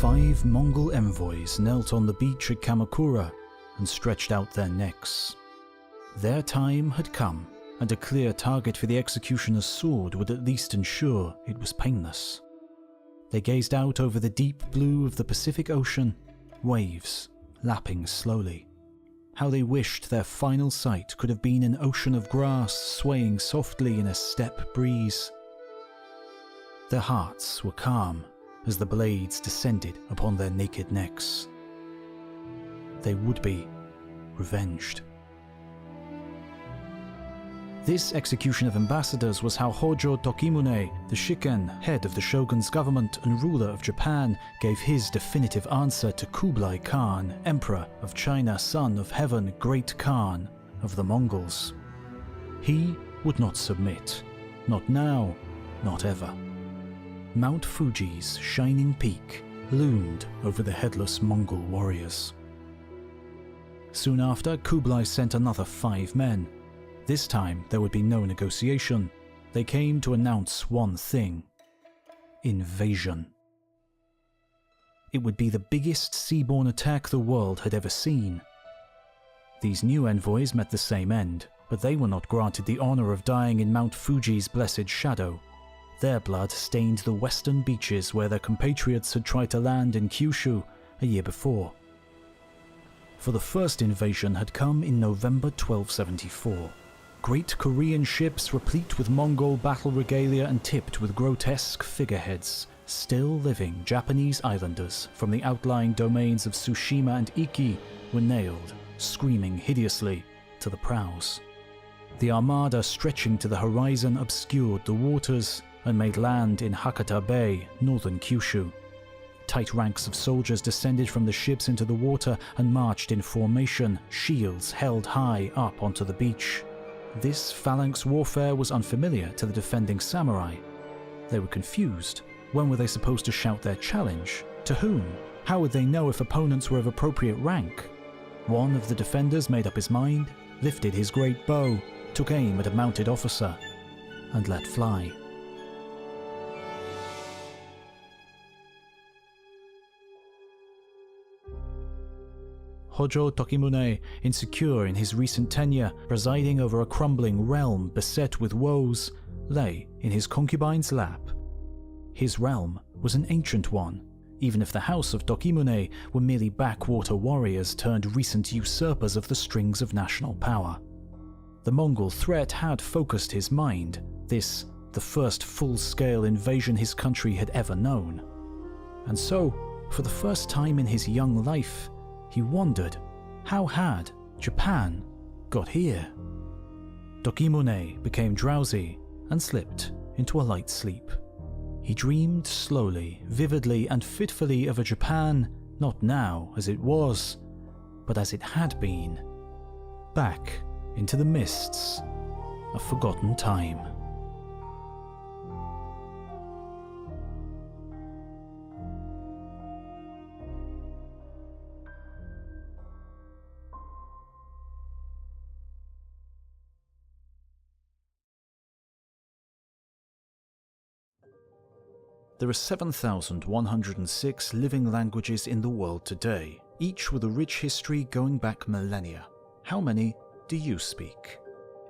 5 Mongol envoys knelt on the beach at Kamakura and stretched out their necks. Their time had come, and a clear target for the executioner's sword would at least ensure it was painless. They gazed out over the deep blue of the Pacific Ocean, waves lapping slowly. How they wished their final sight could have been an ocean of grass swaying softly in a steppe breeze. Their hearts were calm as the blades descended upon their naked necks. They would be revenged. This execution of ambassadors was how Hojo Tokimune, the Shiken, head of the shogun's government and ruler of Japan, gave his definitive answer to Kublai Khan, Emperor of China, son of heaven, great Khan of the Mongols. He would not submit. Not now, not ever. Mount Fuji's shining peak loomed over the headless Mongol warriors. Soon after, Kublai sent another 5 men. This time, there would be no negotiation. They came to announce one thing: invasion. It would be the biggest seaborne attack the world had ever seen. These new envoys met the same end, but they were not granted the honor of dying in Mount Fuji's blessed shadow. Their blood stained the western beaches where their compatriots had tried to land in Kyushu a year before. For the first invasion had come in November 1274. Great Korean ships replete with Mongol battle regalia and tipped with grotesque figureheads, still living Japanese islanders from the outlying domains of Tsushima and Iki were nailed, screaming hideously, to the prows. The armada stretching to the horizon obscured the waters and made land in Hakata Bay, northern Kyushu. Tight ranks of soldiers descended from the ships into the water and marched in formation, shields held high up onto the beach. This phalanx warfare was unfamiliar to the defending samurai. They were confused. When were they supposed to shout their challenge? To whom? How would they know if opponents were of appropriate rank? One of the defenders made up his mind, lifted his great bow, took aim at a mounted officer, and let fly. Hojo Tokimune, insecure in his recent tenure, presiding over a crumbling realm beset with woes, lay in his concubine's lap. His realm was an ancient one, even if the house of Tokimune were merely backwater warriors turned recent usurpers of the strings of national power. The Mongol threat had focused his mind, this the first full-scale invasion his country had ever known. And so, for the first time in his young life, he wondered, how had Japan got here? Tokimune became drowsy and slipped into a light sleep. He dreamed slowly, vividly, and fitfully of a Japan not now as it was, but as it had been, back into the mists of forgotten time. There are 7,106 living languages in the world today, each with a rich history going back millennia. How many do you speak?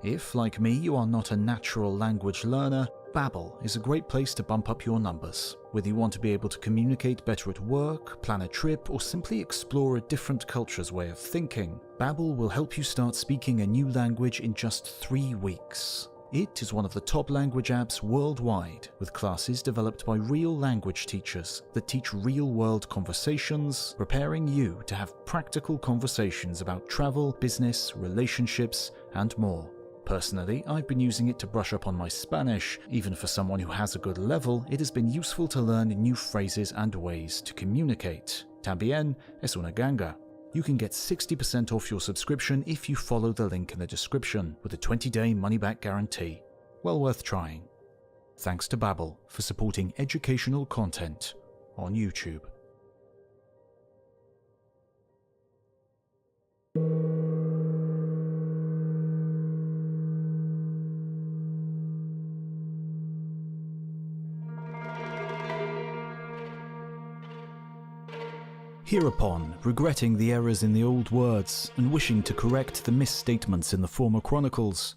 If, like me, you are not a natural language learner, Babbel is a great place to bump up your numbers. Whether you want to be able to communicate better at work, plan a trip, or simply explore a different culture's way of thinking, Babbel will help you start speaking a new language in just 3 weeks. It is one of the top language apps worldwide, with classes developed by real language teachers that teach real-world conversations, preparing you to have practical conversations about travel, business, relationships, and more. Personally, I've been using it to brush up on my Spanish. Even for someone who has a good level, it has been useful to learn new phrases and ways to communicate. También es una ganga. You can get 60% off your subscription if you follow the link in the description, with a 20-day money-back guarantee. Well worth trying. Thanks to Babbel for supporting educational content on YouTube. Hereupon, regretting the errors in the old words and wishing to correct the misstatements in the former chronicles,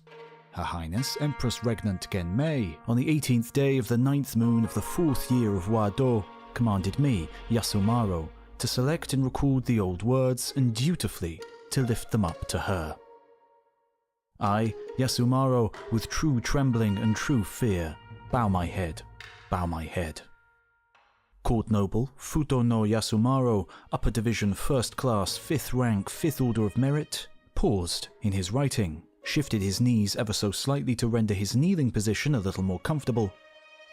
Her Highness Empress Regnant Genmei, on the 18th day of the 9th moon of the 4th year of Wado, commanded me, Yasumaro, to select and record the old words and dutifully to lift them up to her. I, Yasumaro, with true trembling and true fear, bow my head, bow my head. Court Noble Futo no Yasumaro, Upper Division 1st Class 5th Rank 5th Order of Merit, paused in his writing, shifted his knees ever so slightly to render his kneeling position a little more comfortable,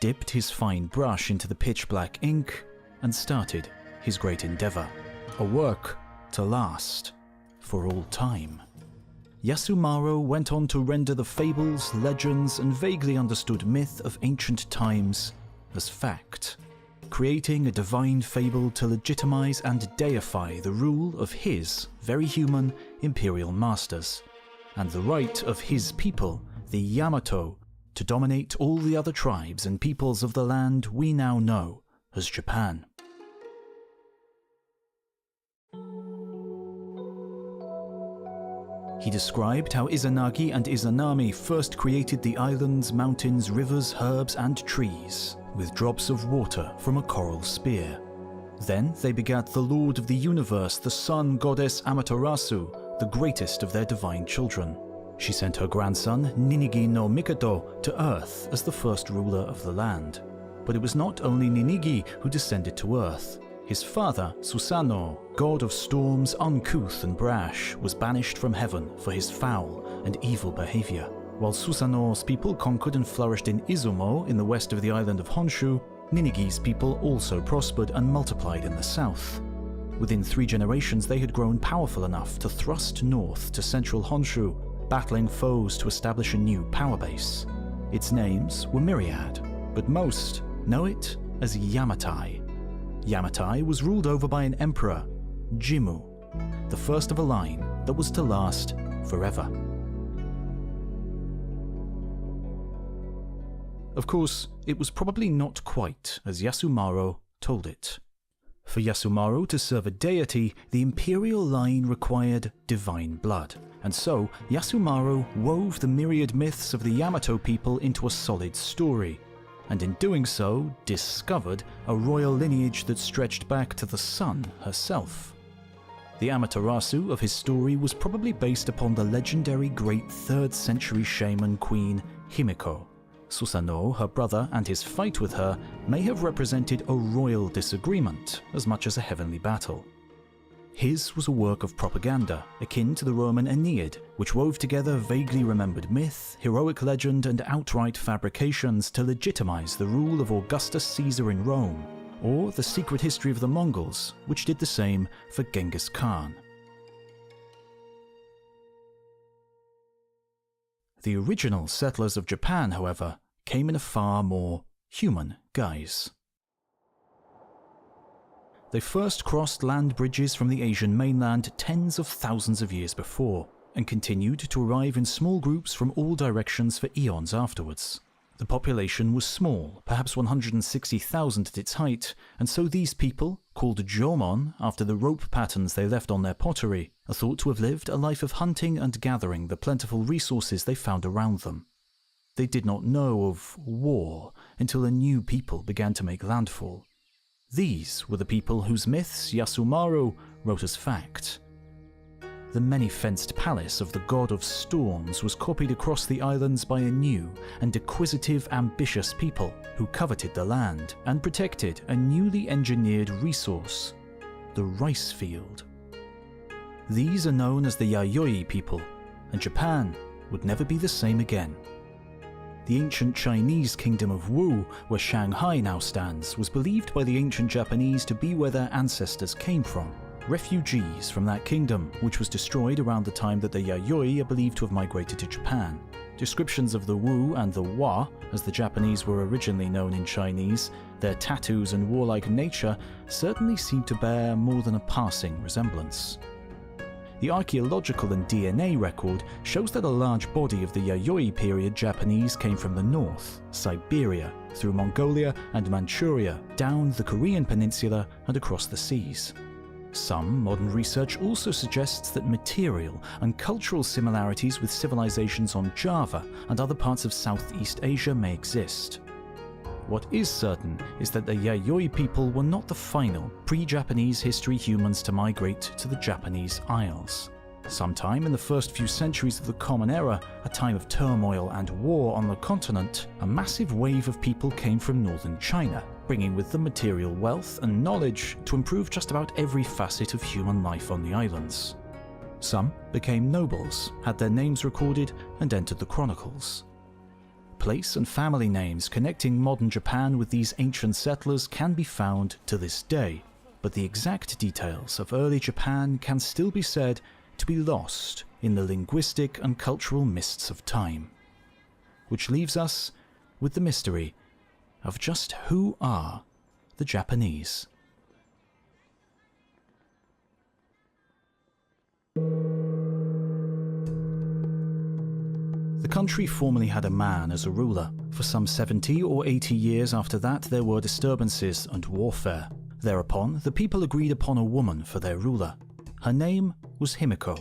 dipped his fine brush into the pitch-black ink, and started his great endeavour, a work to last for all time. Yasumaro went on to render the fables, legends, and vaguely understood myth of ancient times as fact, creating a divine fable to legitimize and deify the rule of his very human imperial masters, and the right of his people, the Yamato, to dominate all the other tribes and peoples of the land we now know as Japan. He described how Izanagi and Izanami first created the islands, mountains, rivers, herbs, and trees, with drops of water from a coral spear. Then they begat the Lord of the Universe, the Sun Goddess Amaterasu, the greatest of their divine children. She sent her grandson, Ninigi no Mikado, to Earth as the first ruler of the land. But it was not only Ninigi who descended to Earth. His father, Susanoo, god of storms, uncouth and brash, was banished from heaven for his foul and evil behavior. While Susanoo's people conquered and flourished in Izumo in the west of the island of Honshu, Ninigi's people also prospered and multiplied in the south. Within 3 generations they had grown powerful enough to thrust north to central Honshu, battling foes to establish a new power base. Its names were myriad, but most know it as Yamatai. Yamatai was ruled over by an emperor, Jimmu, the first of a line that was to last forever. Of course, it was probably not quite as Yasumaro told it. For Yasumaro to serve a deity, the imperial line required divine blood, and so Yasumaro wove the myriad myths of the Yamato people into a solid story, and in doing so discovered a royal lineage that stretched back to the sun herself. The Amaterasu of his story was probably based upon the legendary great 3rd century shaman queen Himiko. Susanoo, her brother, and his fight with her may have represented a royal disagreement as much as a heavenly battle. His was a work of propaganda, akin to the Roman Aeneid, which wove together vaguely remembered myth, heroic legend, and outright fabrications to legitimize the rule of Augustus Caesar in Rome, or the secret history of the Mongols, which did the same for Genghis Khan. The original settlers of Japan, however, came in a far more human guise. They first crossed land bridges from the Asian mainland tens of thousands of years before, and continued to arrive in small groups from all directions for eons afterwards. The population was small, perhaps 160,000 at its height, and so these people, called Jomon after the rope patterns they left on their pottery, are thought to have lived a life of hunting and gathering the plentiful resources they found around them. They did not know of war until a new people began to make landfall. These were the people whose myths Yasumaro wrote as fact. The many-fenced palace of the god of storms was copied across the islands by a new and acquisitive, ambitious people who coveted the land and protected a newly engineered resource, the rice field. These are known as the Yayoi people, and Japan would never be the same again. The ancient Chinese kingdom of Wu, where Shanghai now stands, was believed by the ancient Japanese to be where their ancestors came from, refugees from that kingdom, which was destroyed around the time that the Yayoi are believed to have migrated to Japan. Descriptions of the Wu and the Wa, as the Japanese were originally known in Chinese, their tattoos and warlike nature certainly seem to bear more than a passing resemblance. The archaeological and DNA record shows that a large body of the Yayoi period Japanese came from the north, Siberia, through Mongolia and Manchuria, down the Korean peninsula and across the seas. Some modern research also suggests that material and cultural similarities with civilizations on Java and other parts of Southeast Asia may exist. What is certain is that the Yayoi people were not the final pre-Japanese history humans to migrate to the Japanese Isles. Sometime in the first few centuries of the Common Era, a time of turmoil and war on the continent, a massive wave of people came from northern China, bringing with them material wealth and knowledge to improve just about every facet of human life on the islands. Some became nobles, had their names recorded, and entered the chronicles. Place and family names connecting modern Japan with these ancient settlers can be found to this day, but the exact details of early Japan can still be said to be lost in the linguistic and cultural mists of time. Which leaves us with the mystery of just who are the Japanese. The country formerly had a man as a ruler. For some 70 or 80 years after that, there were disturbances and warfare. Thereupon, the people agreed upon a woman for their ruler. Her name was Himiko.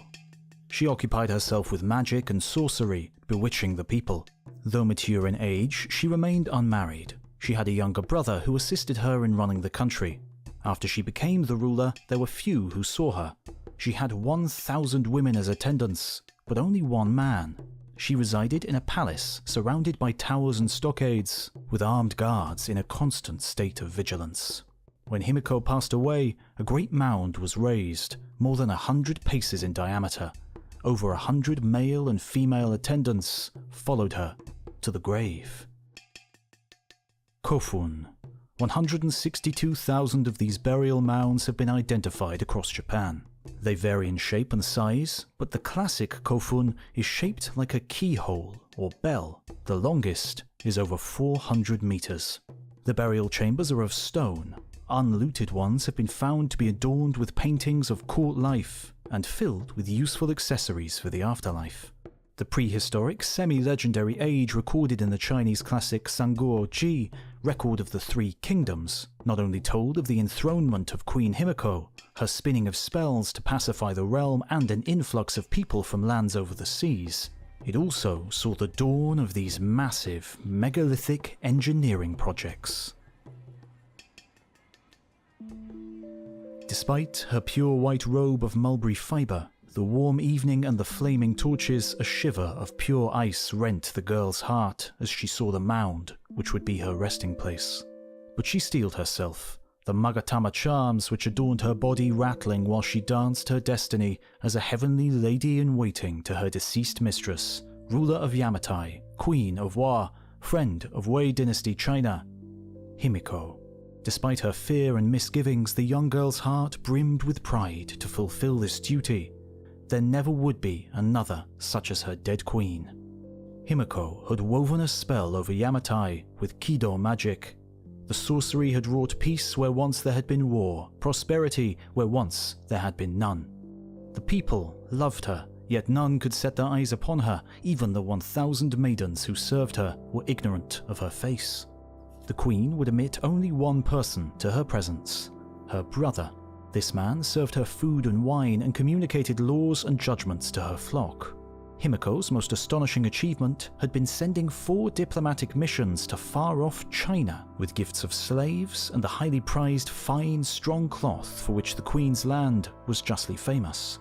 She occupied herself with magic and sorcery, bewitching the people. Though mature in age, she remained unmarried. She had a younger brother who assisted her in running the country. After she became the ruler, there were few who saw her. She had 1,000 women as attendants, but only one man. She resided in a palace surrounded by towers and stockades, with armed guards in a constant state of vigilance. When Himiko passed away, a great mound was raised, more than 100 paces in diameter. Over 100 male and female attendants followed her to the grave. Kofun. 162,000 of these burial mounds have been identified across Japan. They vary in shape and size, but the classic kofun is shaped like a keyhole or bell. The longest is over 400 meters. The burial chambers are of stone. Unlooted ones have been found to be adorned with paintings of court life and filled with useful accessories for the afterlife. The prehistoric, semi-legendary age recorded in the Chinese classic Sanguo Ji, record of the Three Kingdoms, not only told of the enthronement of Queen Himiko, her spinning of spells to pacify the realm and an influx of people from lands over the seas, it also saw the dawn of these massive, megalithic engineering projects. Despite her pure white robe of mulberry fibre, the warm evening and the flaming torches, a shiver of pure ice rent the girl's heart as she saw the mound, which would be her resting place. But she steeled herself, the Magatama charms which adorned her body rattling while she danced her destiny as a heavenly lady-in-waiting to her deceased mistress, ruler of Yamatai, queen of Wa, friend of Wei dynasty China, Himiko. Despite her fear and misgivings, the young girl's heart brimmed with pride to fulfill this duty. There never would be another such as her dead queen. Himiko had woven a spell over Yamatai with Kido magic. The sorcery had wrought peace where once there had been war, prosperity where once there had been none. The people loved her, yet none could set their eyes upon her. Even the 1,000 maidens who served her were ignorant of her face. The queen would admit only one person to her presence, her brother. This man served her food and wine and communicated laws and judgments to her flock. Himiko's most astonishing achievement had been sending 4 diplomatic missions to far-off China with gifts of slaves and the highly prized fine, strong cloth for which the queen's land was justly famous.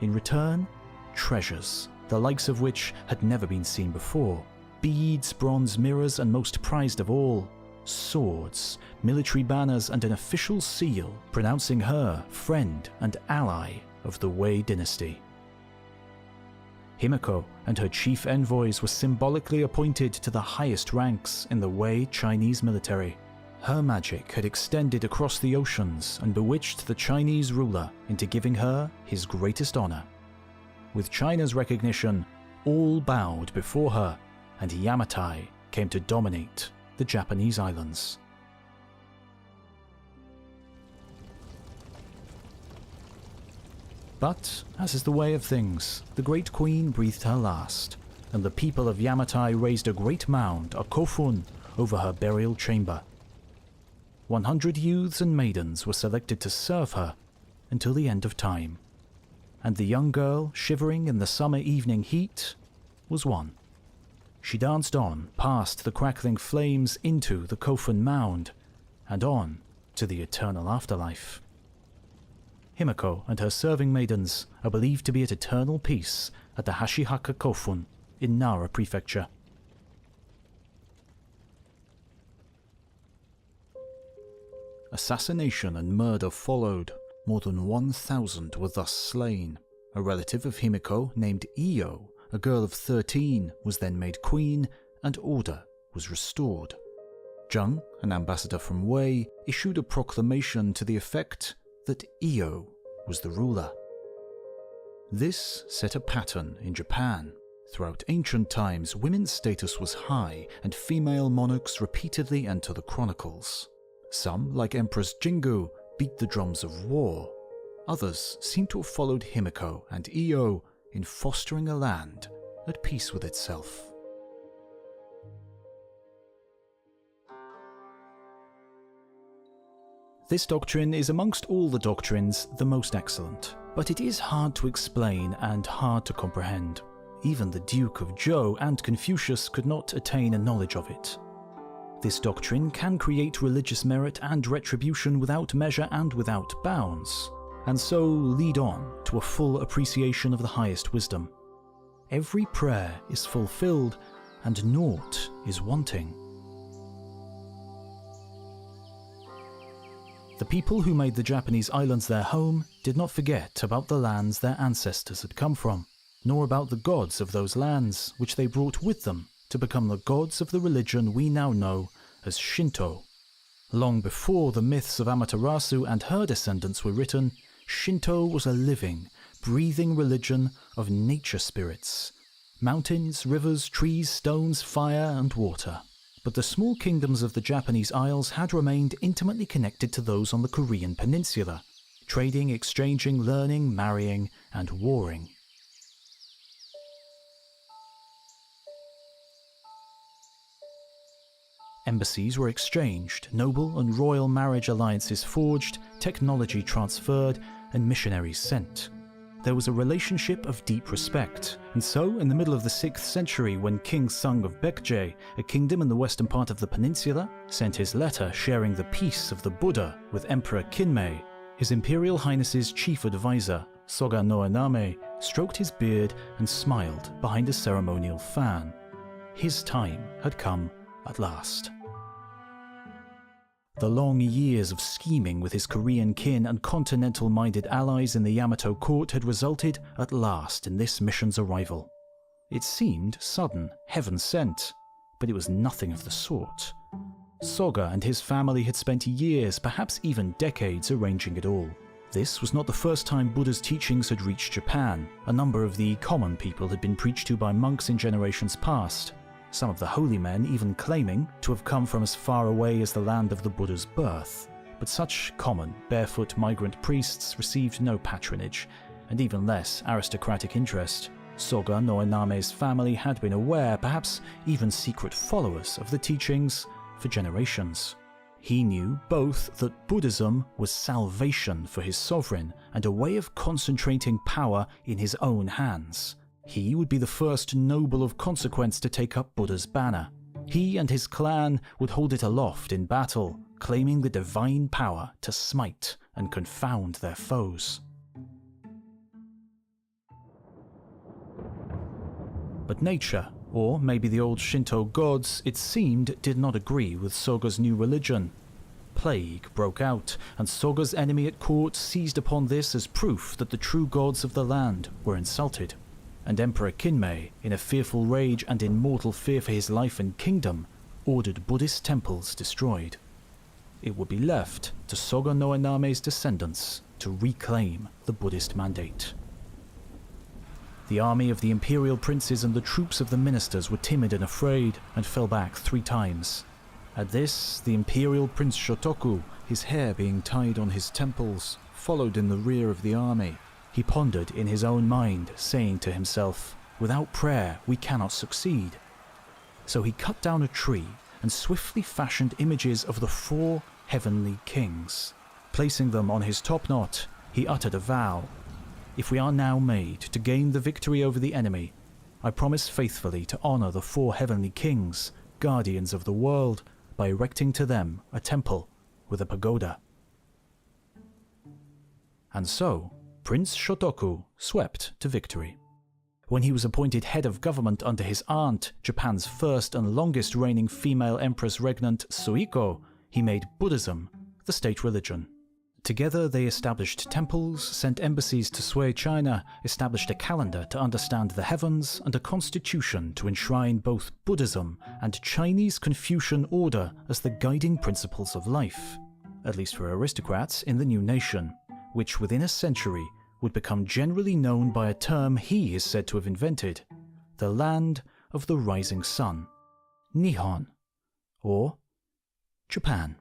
In return, treasures, the likes of which had never been seen before. Beads, bronze mirrors, and most prized of all, swords, military banners, and an official seal pronouncing her friend and ally of the Wei dynasty. Himiko and her chief envoys were symbolically appointed to the highest ranks in the Wei Chinese military. Her magic had extended across the oceans and bewitched the Chinese ruler into giving her his greatest honor. With China's recognition, all bowed before her, and Yamatai came to dominate the Japanese islands. But, as is the way of things, the great queen breathed her last, and the people of Yamatai raised a great mound, a kofun, over her burial chamber. 100 youths and maidens were selected to serve her, until the end of time. And the young girl, shivering in the summer evening heat, was one. She danced on, past the crackling flames into the Kofun Mound, and on to the eternal afterlife. Himiko and her serving maidens are believed to be at eternal peace at the Hashihaka Kofun in Nara Prefecture. Assassination and murder followed. More than 1,000 were thus slain. A relative of Himiko named Iyo, a girl of 13, was then made queen, and order was restored. Zheng, an ambassador from Wei, issued a proclamation to the effect that Iyo was the ruler. This set a pattern in Japan. Throughout ancient times, women's status was high, and female monarchs repeatedly enter the chronicles. Some, like Empress Jingu, beat the drums of war. Others seem to have followed Himiko and Iyo in fostering a land at peace with itself. This doctrine is amongst all the doctrines the most excellent, but it is hard to explain and hard to comprehend. Even the Duke of Zhou and Confucius could not attain a knowledge of it. This doctrine can create religious merit and retribution without measure and without bounds, and so lead on to a full appreciation of the highest wisdom. Every prayer is fulfilled, and naught is wanting. The people who made the Japanese islands their home did not forget about the lands their ancestors had come from, nor about the gods of those lands which they brought with them to become the gods of the religion we now know as Shinto. Long before the myths of Amaterasu and her descendants were written, Shinto was a living, breathing religion of nature spirits. Mountains, rivers, trees, stones, fire, and water. But the small kingdoms of the Japanese Isles had remained intimately connected to those on the Korean peninsula, trading, exchanging, learning, marrying, and warring. Embassies were exchanged, noble and royal marriage alliances forged, technology transferred, and missionaries sent. There was a relationship of deep respect, and so in the middle of the 6th century, when King Sung of Baekje, a kingdom in the western part of the peninsula, sent his letter sharing the peace of the Buddha with Emperor Kinmei, His Imperial Highness's chief advisor, Soga Noename, stroked his beard and smiled behind a ceremonial fan. His time had come at last. The long years of scheming with his Korean kin and continental-minded allies in the Yamato court had resulted at last in this mission's arrival. It seemed sudden, heaven-sent, but it was nothing of the sort. Soga and his family had spent years, perhaps even decades, arranging it all. This was not the first time Buddha's teachings had reached Japan. A number of the common people had been preached to by monks in generations past, some of the holy men even claiming to have come from as far away as the land of the Buddha's birth. But such common, barefoot migrant priests received no patronage, and even less aristocratic interest. Soga Noename's family had been aware, perhaps even secret followers of the teachings for generations. He knew both that Buddhism was salvation for his sovereign and a way of concentrating power in his own hands. He would be the first noble of consequence to take up Buddha's banner. He and his clan would hold it aloft in battle, claiming the divine power to smite and confound their foes. But nature, or maybe the old Shinto gods, it seemed, did not agree with Soga's new religion. Plague broke out, and Soga's enemy at court seized upon this as proof that the true gods of the land were insulted. And Emperor Kinmei, in a fearful rage and in mortal fear for his life and kingdom, ordered Buddhist temples destroyed. It would be left to Soga Noename's descendants to reclaim the Buddhist mandate. The army of the imperial princes and the troops of the ministers were timid and afraid, and fell back 3 times. At this, the imperial prince Shotoku, his hair being tied on his temples, followed in the rear of the army. He pondered in his own mind, saying to himself, "Without prayer we cannot succeed." So he cut down a tree and swiftly fashioned images of the 4 heavenly kings. Placing them on his topknot, he uttered a vow. If we are now made to gain the victory over the enemy, I promise faithfully to honor the 4 heavenly kings, guardians of the world, by erecting to them a temple with a pagoda. And so, Prince Shotoku swept to victory. When he was appointed head of government under his aunt, Japan's first and longest reigning female empress regnant Suiko, he made Buddhism the state religion. Together they established temples, sent embassies to sway China, established a calendar to understand the heavens, and a constitution to enshrine both Buddhism and Chinese Confucian order as the guiding principles of life, at least for aristocrats in the new nation, which within a century would become generally known by a term he is said to have invented: the land of the rising sun, Nihon, or Japan.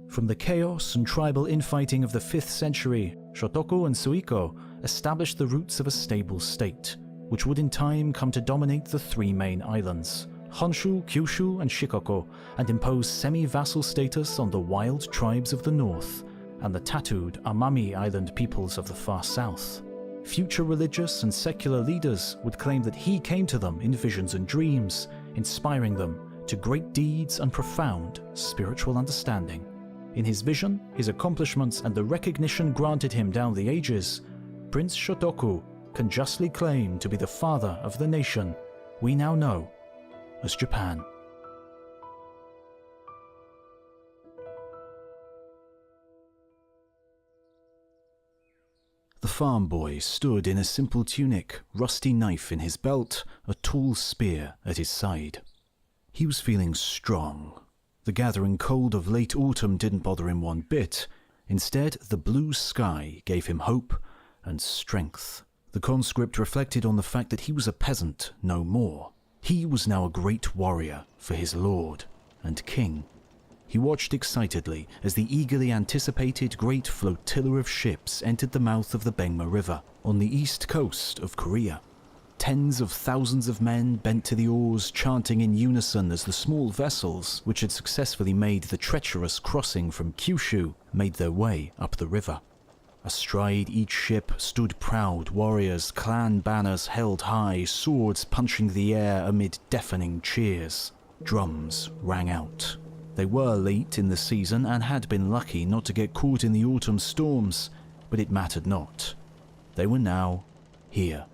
From the chaos and tribal infighting of the 5th century, Shotoku and Suiko established the roots of a stable state, which would in time come to dominate the 3 main islands, Honshu, Kyushu, and Shikoku, and impose semi-vassal status on the wild tribes of the north and the tattooed Amami Island peoples of the far south. Future religious and secular leaders would claim that he came to them in visions and dreams, inspiring them to great deeds and profound spiritual understanding. In his vision, his accomplishments, and the recognition granted him down the ages, Prince Shotoku can justly claim to be the father of the nation we now know as Japan. The farm boy stood in a simple tunic, rusty knife in his belt, a tall spear at his side. He was feeling strong. The gathering cold of late autumn didn't bother him one bit. Instead, the blue sky gave him hope and strength. The conscript reflected on the fact that he was a peasant no more. He was now a great warrior for his lord and king. He watched excitedly as the eagerly anticipated great flotilla of ships entered the mouth of the Bengma River on the east coast of Korea. Tens of thousands of men bent to the oars, chanting in unison as the small vessels, which had successfully made the treacherous crossing from Kyushu, made their way up the river. Astride each ship stood proud warriors, clan banners held high, swords punching the air amid deafening cheers. Drums rang out. They were late in the season and had been lucky not to get caught in the autumn storms, but it mattered not. They were now here.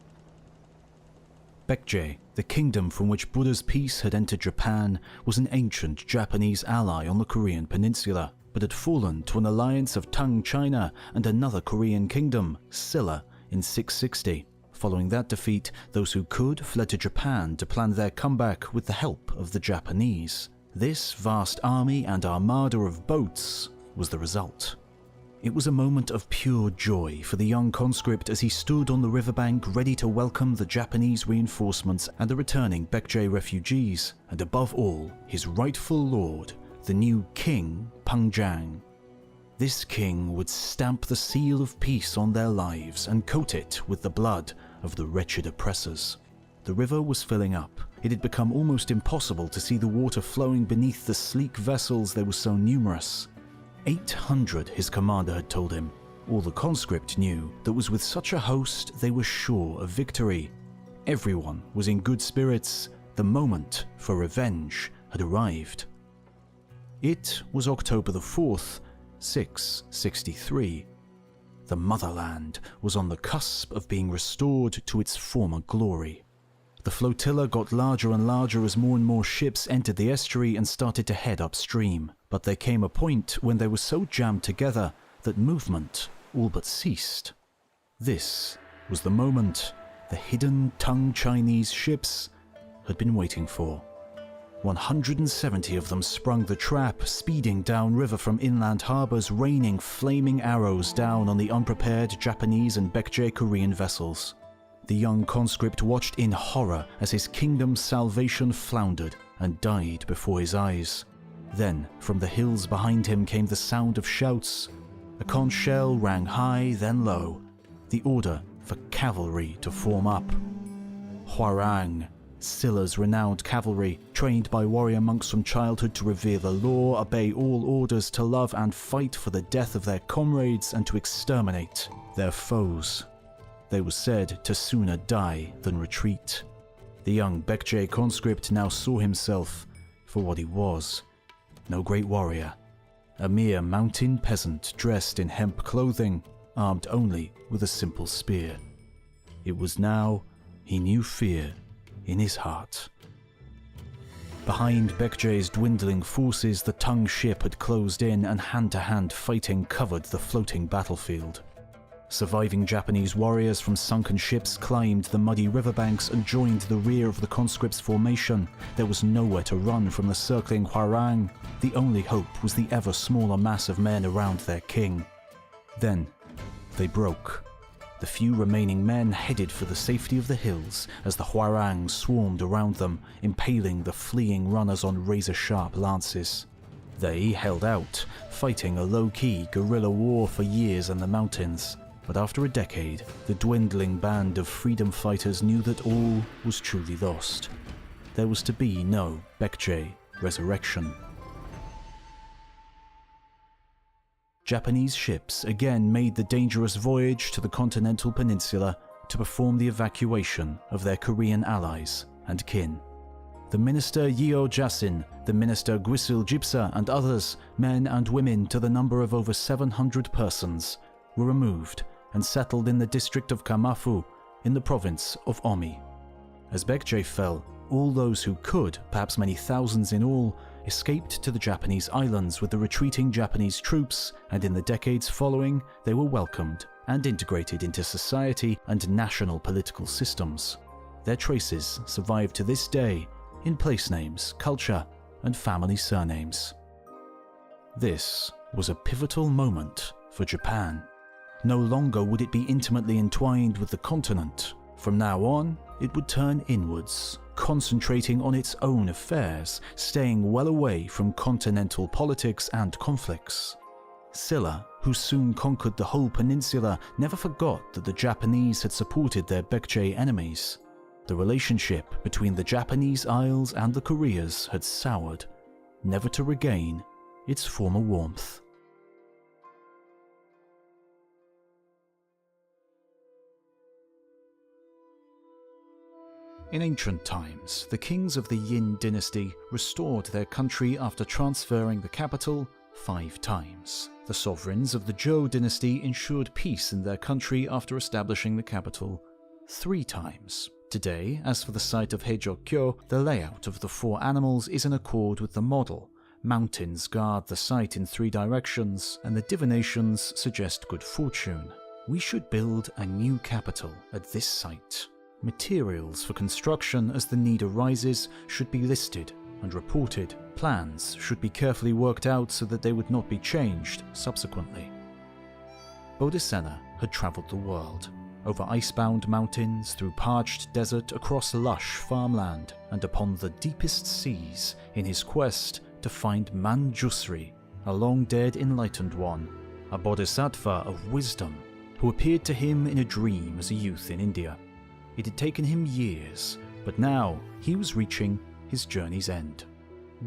Baekje, the kingdom from which Buddha's peace had entered Japan, was an ancient Japanese ally on the Korean peninsula, but had fallen to an alliance of Tang China and another Korean kingdom, Silla, in 660. Following that defeat, those who could fled to Japan to plan their comeback with the help of the Japanese. This vast army and armada of boats was the result. It was a moment of pure joy for the young conscript as he stood on the riverbank ready to welcome the Japanese reinforcements and the returning Baekje refugees, and above all, his rightful lord, the new King Pangjang. This king would stamp the seal of peace on their lives and coat it with the blood of the wretched oppressors. The river was filling up. It had become almost impossible to see the water flowing beneath the sleek vessels, they were so numerous. 800, his commander had told him. All the conscript knew that was with such a host they were sure of victory. Everyone was in good spirits. The moment for revenge had arrived. It was October the 4th, 663. The motherland was on the cusp of being restored to its former glory. The flotilla got larger and larger as more and more ships entered the estuary and started to head upstream. But there came a point when they were so jammed together that movement all but ceased. This was the moment the hidden Tang Chinese ships had been waiting for. 170 of them sprung the trap, speeding downriver from inland harbors, raining flaming arrows down on the unprepared Japanese and Baekje Korean vessels. The young conscript watched in horror as his kingdom's salvation floundered and died before his eyes. Then, from the hills behind him came the sound of shouts. A conch shell rang high, then low, the order for cavalry to form up. Hwarang, Sylla's renowned cavalry, trained by warrior monks from childhood to revere the law, obey all orders, to love and fight for the death of their comrades, and to exterminate their foes. They were said to sooner die than retreat. The young Baekje conscript now saw himself for what he was. No great warrior. A mere mountain peasant dressed in hemp clothing, armed only with a simple spear. It was now he knew fear in his heart. Behind Baekje's dwindling forces, the Tang ship had closed in and hand-to-hand fighting covered the floating battlefield. Surviving Japanese warriors from sunken ships climbed the muddy riverbanks and joined the rear of the conscripts' formation. There was nowhere to run from the circling Hwarang. The only hope was the ever smaller mass of men around their king. Then they broke. The few remaining men headed for the safety of the hills as the Hwarang swarmed around them, impaling the fleeing runners on razor-sharp lances. They held out, fighting a low-key guerrilla war for years in the mountains. But after a decade, the dwindling band of freedom fighters knew that all was truly lost. There was to be no Baekje resurrection. Japanese ships again made the dangerous voyage to the continental peninsula to perform the evacuation of their Korean allies and kin. The minister Yeo Jasin, the minister Gwisil Jipsa, and others, men and women to the number of over 700 persons, were removed and settled in the district of Kamafu in the province of Omi. As Baekje fell, all those who could, perhaps many thousands in all, escaped to the Japanese islands with the retreating Japanese troops, and in the decades following, they were welcomed and integrated into society and national political systems. Their traces survive to this day in place names, culture, and family surnames. This was a pivotal moment for Japan. No longer would it be intimately entwined with the continent. From now on, it would turn inwards, concentrating on its own affairs, staying well away from continental politics and conflicts. Silla, who soon conquered the whole peninsula, never forgot that the Japanese had supported their Baekje enemies. The relationship between the Japanese Isles and the Koreas had soured, never to regain its former warmth. In ancient times, the kings of the Yin dynasty restored their country after transferring the capital 5 times. The sovereigns of the Zhou dynasty ensured peace in their country after establishing the capital 3 times. Today, as for the site of Heijokyo, the layout of the 4 animals is in accord with the model. Mountains guard the site in 3 directions, and the divinations suggest good fortune. We should build a new capital at this site. Materials for construction as the need arises should be listed and reported. Plans should be carefully worked out so that they would not be changed subsequently. Bodhisena had travelled the world, over icebound mountains, through parched desert, across lush farmland, and upon the deepest seas in his quest to find Manjusri, a long-dead enlightened one, a bodhisattva of wisdom, who appeared to him in a dream as a youth in India. It had taken him years, but now he was reaching his journey's end.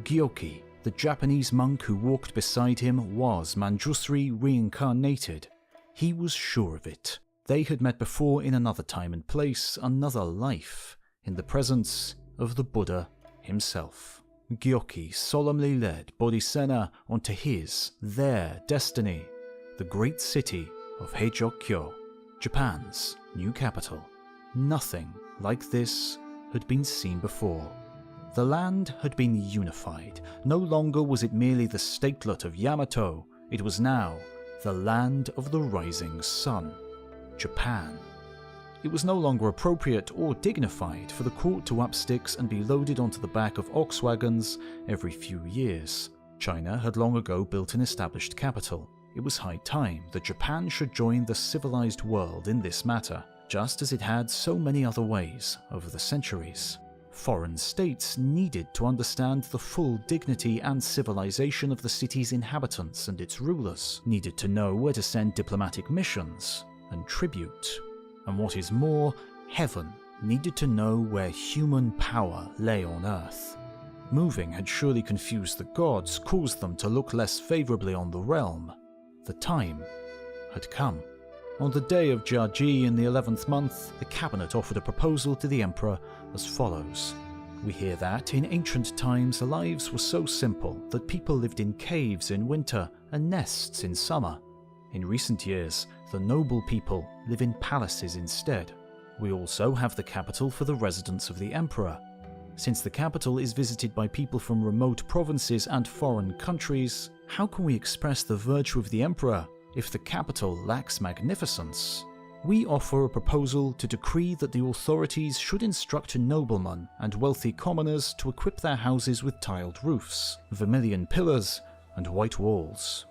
Gyoki, the Japanese monk who walked beside him, was Manjusri reincarnated. He was sure of it. They had met before in another time and place, another life, in the presence of the Buddha himself. Gyoki solemnly led Bodhisena onto their destiny, the great city of Heijokyo, Japan's new capital. Nothing like this had been seen before. The land had been unified. No longer was it merely the statelet of Yamato, it was now the land of the rising sun, Japan. It was no longer appropriate or dignified for the court to up sticks and be loaded onto the back of ox wagons every few years. China had long ago built an established capital. It was high time that Japan should join the civilized world in this matter, just as it had so many other ways over the centuries. Foreign states needed to understand the full dignity and civilization of the city's inhabitants, and its rulers needed to know where to send diplomatic missions and tribute. And what is more, heaven needed to know where human power lay on Earth. Moving had surely confused the gods, caused them to look less favourably on the realm. The time had come. On the day of Jiaji in the 11th month, the cabinet offered a proposal to the emperor as follows. We hear that, in ancient times, lives were so simple that people lived in caves in winter and nests in summer. In recent years, the noble people live in palaces instead. We also have the capital for the residence of the emperor. Since the capital is visited by people from remote provinces and foreign countries, how can we express the virtue of the emperor if the capital lacks magnificence? We offer a proposal to decree that the authorities should instruct noblemen and wealthy commoners to equip their houses with tiled roofs, vermilion pillars, and white walls.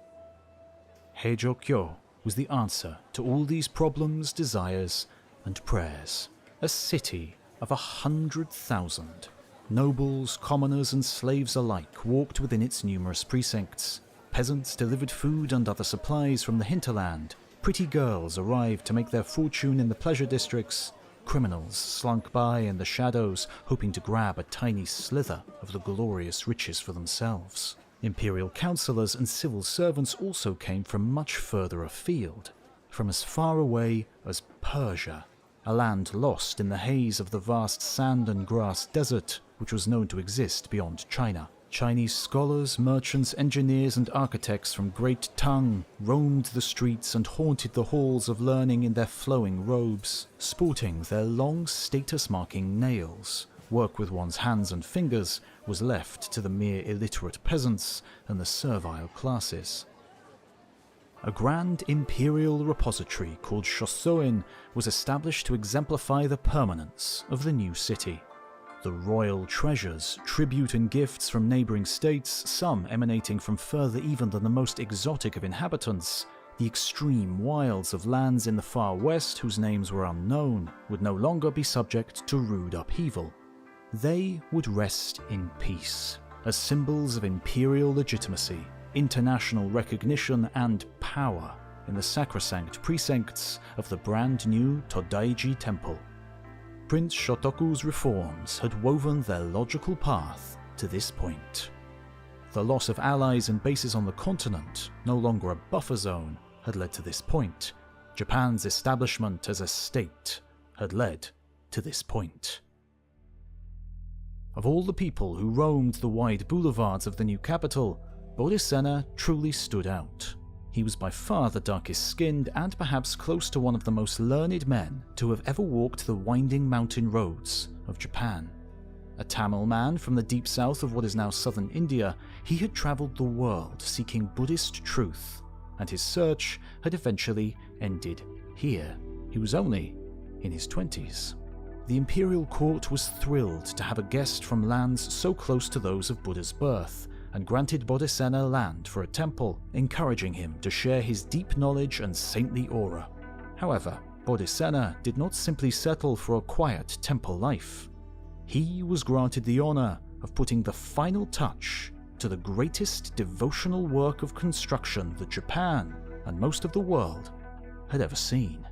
Heijokyo was the answer to all these problems, desires, and prayers. A city of 100,000. Nobles, commoners, and slaves alike walked within its numerous precincts. Peasants delivered food and other supplies from the hinterland. Pretty girls arrived to make their fortune in the pleasure districts. Criminals slunk by in the shadows, hoping to grab a tiny slither of the glorious riches for themselves. Imperial councillors and civil servants also came from much further afield, from as far away as Persia, a land lost in the haze of the vast sand and grass desert which was known to exist beyond China. Chinese scholars, merchants, engineers, and architects from Great Tang roamed the streets and haunted the halls of learning in their flowing robes, sporting their long status-marking nails. Work with one's hands and fingers was left to the mere illiterate peasants and the servile classes. A grand imperial repository called Shosoin was established to exemplify the permanence of the new city. The royal treasures, tribute and gifts from neighbouring states, some emanating from further even than the most exotic of inhabitants, the extreme wilds of lands in the far west whose names were unknown, would no longer be subject to rude upheaval. They would rest in peace, as symbols of imperial legitimacy, international recognition and power in the sacrosanct precincts of the brand new Todaiji Temple. Prince Shotoku's reforms had woven their logical path to this point. The loss of allies and bases on the continent, no longer a buffer zone, had led to this point. Japan's establishment as a state had led to this point. Of all the people who roamed the wide boulevards of the new capital, Bodhisena truly stood out. He was by far the darkest-skinned and perhaps close to one of the most learned men to have ever walked the winding mountain roads of Japan. A Tamil man from the deep south of what is now southern India, he had travelled the world seeking Buddhist truth, and his search had eventually ended here. He was only in his 20s. The imperial court was thrilled to have a guest from lands so close to those of Buddha's birth, and granted Bodhisena land for a temple, encouraging him to share his deep knowledge and saintly aura. However, Bodhisena did not simply settle for a quiet temple life. He was granted the honor of putting the final touch to the greatest devotional work of construction that Japan and most of the world had ever seen.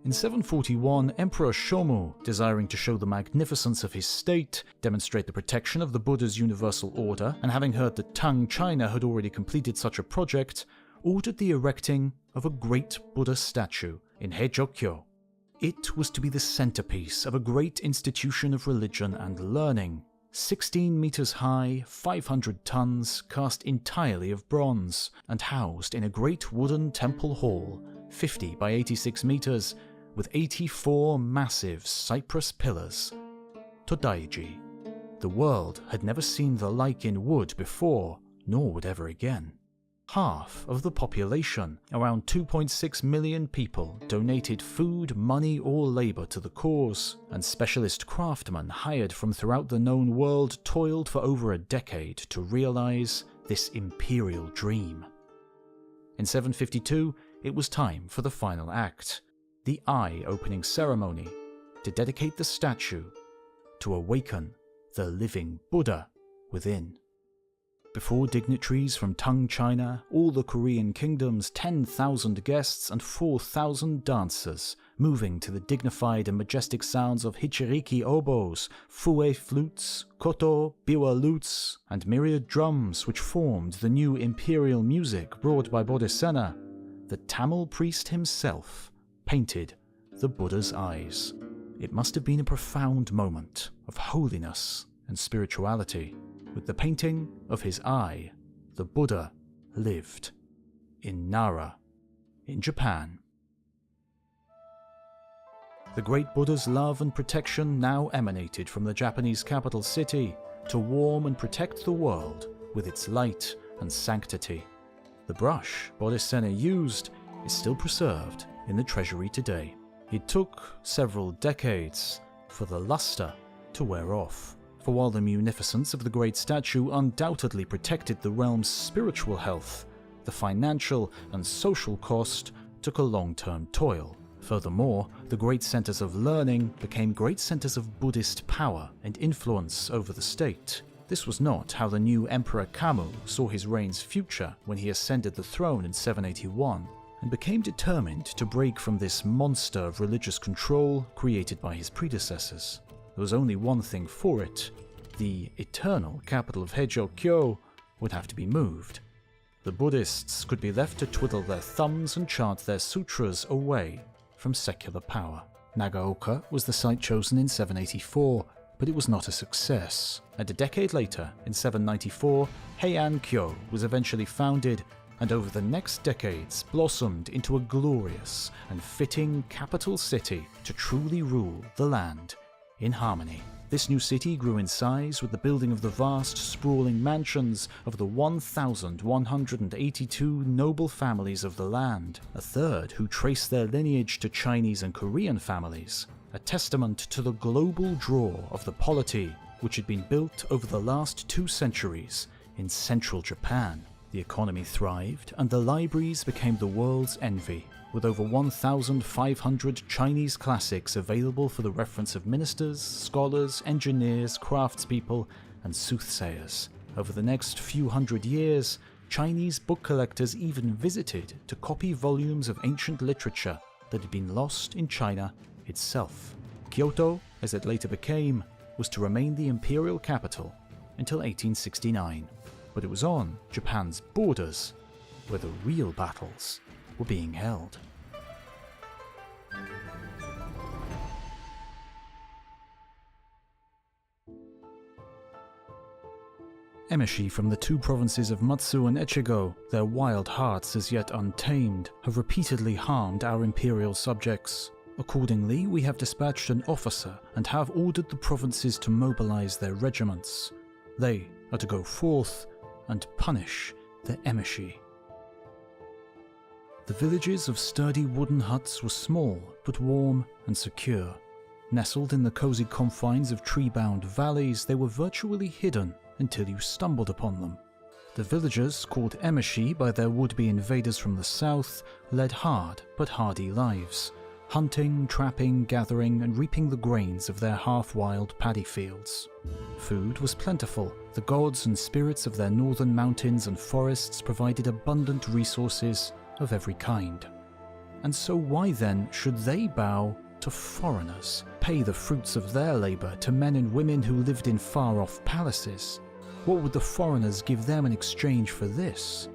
In 741, Emperor Shomu, desiring to show the magnificence of his state, demonstrate the protection of the Buddha's universal order, and having heard that Tang China had already completed such a project, ordered the erecting of a great Buddha statue in Heijokyo. It was to be the centerpiece of a great institution of religion and learning, 16 meters high, 500 tons, cast entirely of bronze, and housed in a great wooden temple hall, 50 by 86 meters, with 84 massive cypress pillars. Todaiji. The world had never seen the like in wood before, nor would ever again. Half of the population, around 2.6 million people, donated food, money, or labor to the cause, and specialist craftsmen hired from throughout the known world toiled for over a decade to realize this imperial dream. In 752, it was time for the final act, the eye-opening ceremony, to dedicate the statue, to awaken the living Buddha within. Before dignitaries from Tang China, all the Korean kingdoms, 10,000 guests and 4,000 dancers, moving to the dignified and majestic sounds of hichiriki oboes, fue flutes, koto, biwa lutes, and myriad drums which formed the new imperial music brought by Bodhisena, the Tamil priest himself painted the Buddha's eyes. It must have been a profound moment of holiness and spirituality. With the painting of his eye, the Buddha lived in Nara, in Japan. The great Buddha's love and protection now emanated from the Japanese capital city to warm and protect the world with its light and sanctity. The brush Bodhisena used is still preserved in the treasury today. It took several decades for the luster to wear off. For while the munificence of the great statue undoubtedly protected the realm's spiritual health, the financial and social cost took a long-term toil. Furthermore, the great centers of learning became great centers of Buddhist power and influence over the state. This was not how the new Emperor Kamu saw his reign's future when he ascended the throne in 781, and became determined to break from this monster of religious control created by his predecessors. There was only one thing for it: the eternal capital of Heijō-kyo would have to be moved. The Buddhists could be left to twiddle their thumbs and chant their sutras away from secular power. Nagaoka was the site chosen in 784, but it was not a success, and a decade later, in 794, Heian-kyo was eventually founded, and over the next decades blossomed into a glorious and fitting capital city to truly rule the land in harmony. This new city grew in size with the building of the vast, sprawling mansions of the 1,182 noble families of the land, a third who traced their lineage to Chinese and Korean families, a testament to the global draw of the polity which had been built over the last 2 centuries in central Japan. The economy thrived, and the libraries became the world's envy, with over 1,500 Chinese classics available for the reference of ministers, scholars, engineers, craftspeople, and soothsayers. Over the next few hundred years, Chinese book collectors even visited to copy volumes of ancient literature that had been lost in China itself. Kyoto, as it later became, was to remain the imperial capital until 1869. But it was on Japan's borders where the real battles were being held. Emishi from the 2 provinces of Matsu and Echigo, their wild hearts as yet untamed, have repeatedly harmed our imperial subjects. Accordingly, we have dispatched an officer and have ordered the provinces to mobilize their regiments. They are to go forth and punish the Emishi. The villages of sturdy wooden huts were small but warm and secure. Nestled in the cozy confines of tree-bound valleys, they were virtually hidden until you stumbled upon them. The villagers, called Emishi by their would-be invaders from the south, led hard but hardy lives, hunting, trapping, gathering, and reaping the grains of their half-wild paddy fields. Food was plentiful. The gods and spirits of their northern mountains and forests provided abundant resources of every kind. And so why then should they bow to foreigners, pay the fruits of their labour to men and women who lived in far-off palaces? What would the foreigners give them in exchange for this?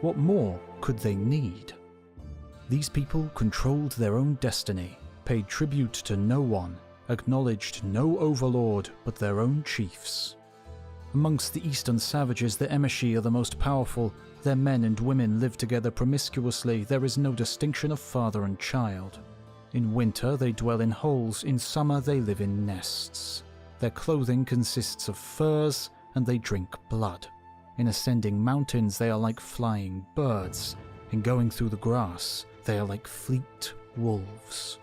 What more could they need? These people controlled their own destiny, paid tribute to no one, acknowledged no overlord but their own chiefs. Amongst the eastern savages, the Emishi are the most powerful. Their men and women live together promiscuously. There is no distinction of father and child. In winter they dwell in holes, in summer they live in nests. Their clothing consists of furs, and they drink blood. In ascending mountains they are like flying birds. In going through the grass, they are like fleet wolves.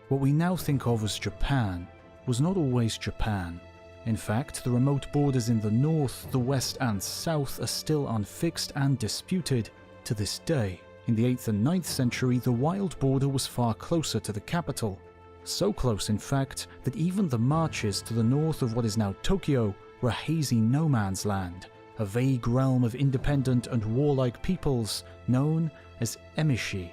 What we now think of as Japan was not always Japan. In fact, the remote borders in the north, the west and south are still unfixed and disputed to this day. In the 8th and 9th century, the wild border was far closer to the capital. So close, in fact, that even the marches to the north of what is now Tokyo were a hazy no man's land, a vague realm of independent and warlike peoples known as Emishi.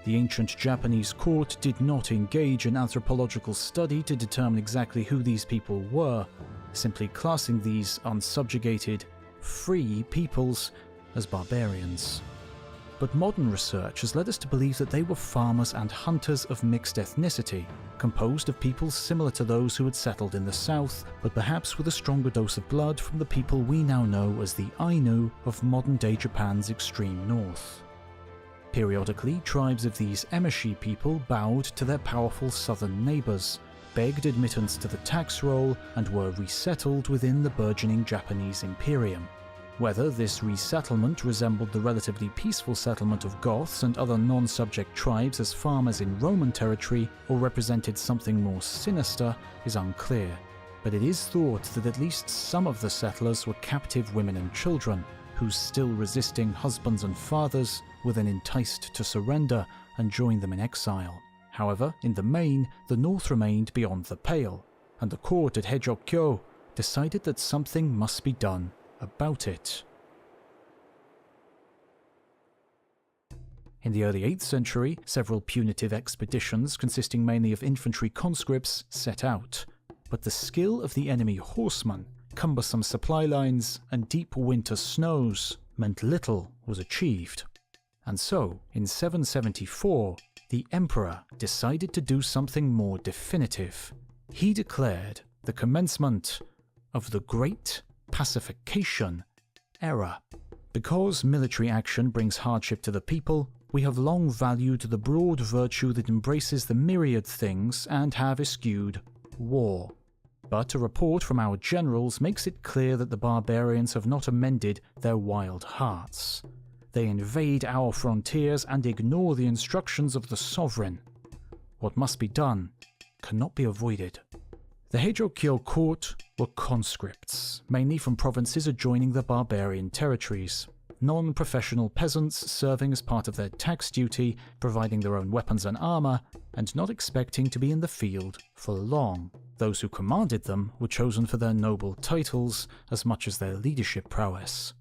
The ancient Japanese court did not engage in anthropological study to determine exactly who these people were, simply classing these unsubjugated, free peoples as barbarians. But modern research has led us to believe that they were farmers and hunters of mixed ethnicity, composed of peoples similar to those who had settled in the south, but perhaps with a stronger dose of blood from the people we now know as the Ainu of modern-day Japan's extreme north. Periodically, tribes of these Emishi people bowed to their powerful southern neighbours, begged admittance to the tax roll, and were resettled within the burgeoning Japanese Imperium. Whether this resettlement resembled the relatively peaceful settlement of Goths and other non-subject tribes as farmers in Roman territory, or represented something more sinister, is unclear. But it is thought that at least some of the settlers were captive women and children, whose still resisting husbands and fathers were then enticed to surrender and join them in exile. However, in the main, the north remained beyond the pale, and the court at Heijokyo decided that something must be done about it. In the early 8th century, several punitive expeditions consisting mainly of infantry conscripts set out, but the skill of the enemy horsemen, cumbersome supply lines, and deep winter snows meant little was achieved. And so, in 774, the emperor decided to do something more definitive. He declared the commencement of the Great Pacification Era. Because military action brings hardship to the people, we have long valued the broad virtue that embraces the myriad things and have eschewed war. But a report from our generals makes it clear that the barbarians have not amended their wild hearts. They invade our frontiers and ignore the instructions of the sovereign. What must be done cannot be avoided. The Heijokyo court were conscripts, mainly from provinces adjoining the barbarian territories. Non-professional peasants serving as part of their tax duty, providing their own weapons and armor, and not expecting to be in the field for long. Those who commanded them were chosen for their noble titles as much as their leadership prowess.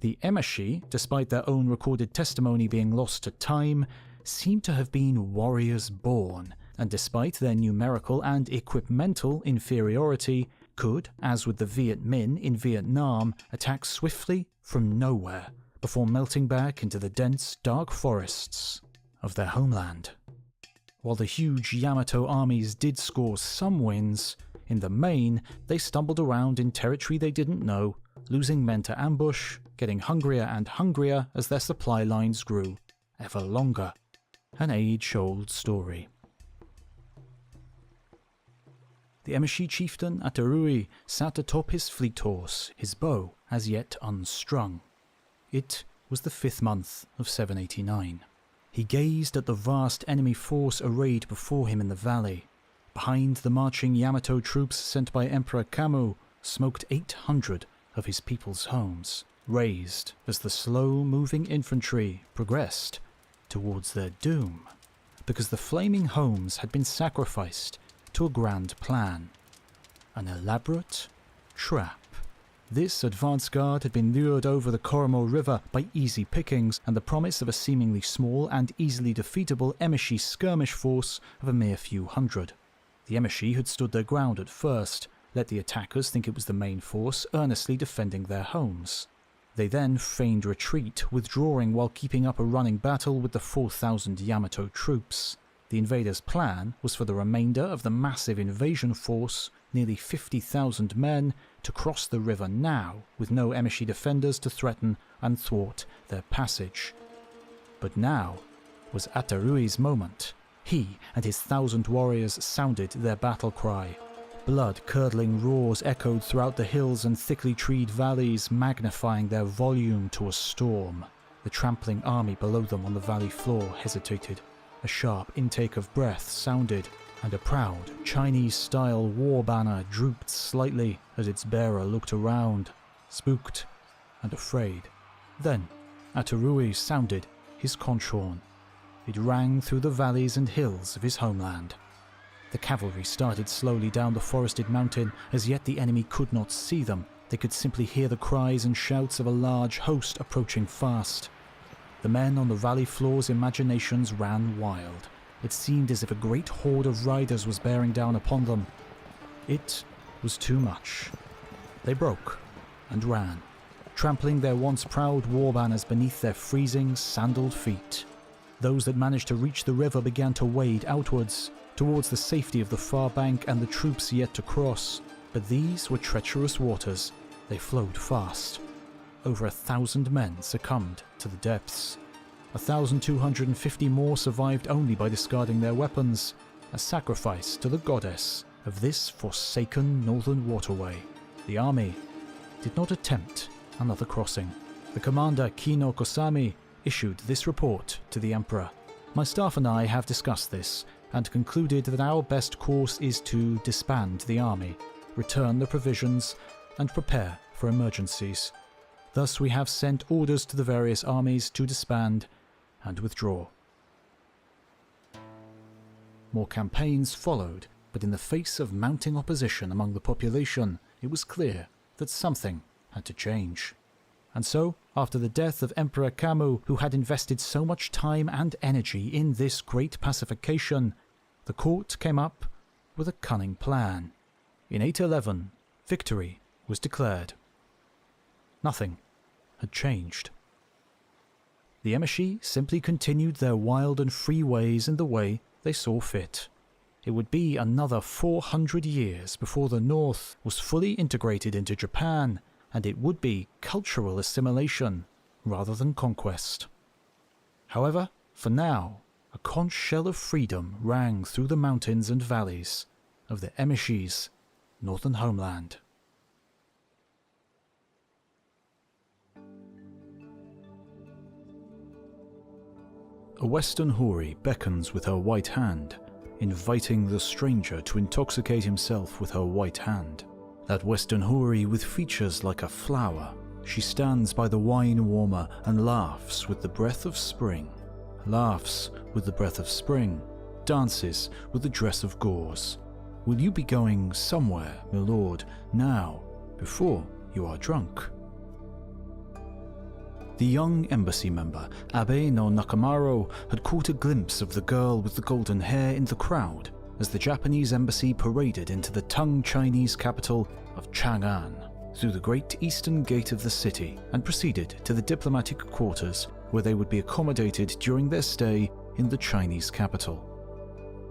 The Emishi, despite their own recorded testimony being lost to time, seem to have been warriors born, and despite their numerical and equipmental inferiority, could, as with the Viet Minh in Vietnam, attack swiftly from nowhere, before melting back into the dense, dark forests of their homeland. While the huge Yamato armies did score some wins, in the main, they stumbled around in territory they didn't know, losing men to ambush, getting hungrier and hungrier as their supply lines grew ever longer. An age-old story. The Emishi chieftain Atarui sat atop his fleet horse, his bow as yet unstrung. It was the 5th month of 789. He gazed at the vast enemy force arrayed before him in the valley. Behind the marching Yamato troops sent by Emperor Kamu smoked 800 of his people's homes, raised as the slow-moving infantry progressed towards their doom, because the flaming homes had been sacrificed to a grand plan, an elaborate trap. This advance guard had been lured over the Koromo River by easy pickings and the promise of a seemingly small and easily defeatable Emishi skirmish force of a mere few hundred. The Emishi had stood their ground at first, let the attackers think it was the main force earnestly defending their homes. They then feigned retreat, withdrawing while keeping up a running battle with the 4,000 Yamato troops. The invaders' plan was for the remainder of the massive invasion force, nearly 50,000 men, to cross the river now, with no Emishi defenders to threaten and thwart their passage. But now was Atarui's moment. He and his 1,000 warriors sounded their battle cry. Blood-curdling roars echoed throughout the hills and thickly treed valleys, magnifying their volume to a storm. The trampling army below them on the valley floor hesitated. A sharp intake of breath sounded, and a proud, Chinese-style war banner drooped slightly as its bearer looked around, spooked and afraid. Then, Atarui sounded his conch horn. It rang through the valleys and hills of his homeland. The cavalry started slowly down the forested mountain, as yet the enemy could not see them. They could simply hear the cries and shouts of a large host approaching fast. The men on the valley floor's imaginations ran wild. It seemed as if a great horde of riders was bearing down upon them. It was too much. They broke and ran, trampling their once proud war banners beneath their freezing, sandaled feet. Those that managed to reach the river began to wade outwards, towards the safety of the far bank and the troops yet to cross. But these were treacherous waters. They flowed fast. Over 1,000 men succumbed to the depths. 1,250 more survived only by discarding their weapons, a sacrifice to the goddess of this forsaken northern waterway. The army did not attempt another crossing. The commander Kino Kosami issued this report to the emperor. My staff and I have discussed this and concluded that our best course is to disband the army, return the provisions, and prepare for emergencies. Thus we have sent orders to the various armies to disband and withdraw. More campaigns followed, but in the face of mounting opposition among the population, it was clear that something had to change. And so, after the death of Emperor Kamu, who had invested so much time and energy in this great pacification, the court came up with a cunning plan. In 811, victory was declared. Nothing had changed. The Emishi simply continued their wild and free ways in the way they saw fit. It would be another 400 years before the North was fully integrated into Japan, and it would be cultural assimilation rather than conquest. However, for now, a conch shell of freedom rang through the mountains and valleys of the Emishi's northern homeland. A western houri beckons with her white hand, inviting the stranger to intoxicate himself with her white hand. That western houri with features like a flower, she stands by the wine warmer and laughs with the breath of spring. Laughs with the breath of spring, dances with the dress of gauze. Will you be going somewhere, my lord, now, before you are drunk? The young embassy member, Abe no Nakamaro, had caught a glimpse of the girl with the golden hair in the crowd as the Japanese embassy paraded into the Tang Chinese capital of Chang'an through the great eastern gate of the city and proceeded to the diplomatic quarters where they would be accommodated during their stay in the Chinese capital.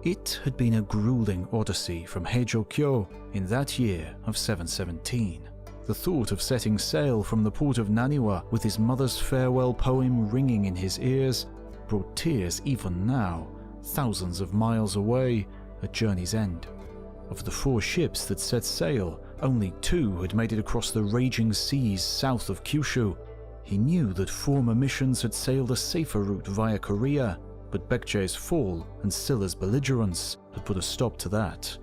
It had been a grueling odyssey from Heijō-kyo in that year of 717. The thought of setting sail from the port of Naniwa with his mother's farewell poem ringing in his ears brought tears even now, thousands of miles away at journey's end. Of the 4 ships that set sail, only 2 had made it across the raging seas south of Kyushu. He knew that former missions had sailed a safer route via Korea, but Baekje's fall and Silla's belligerence had put a stop to that.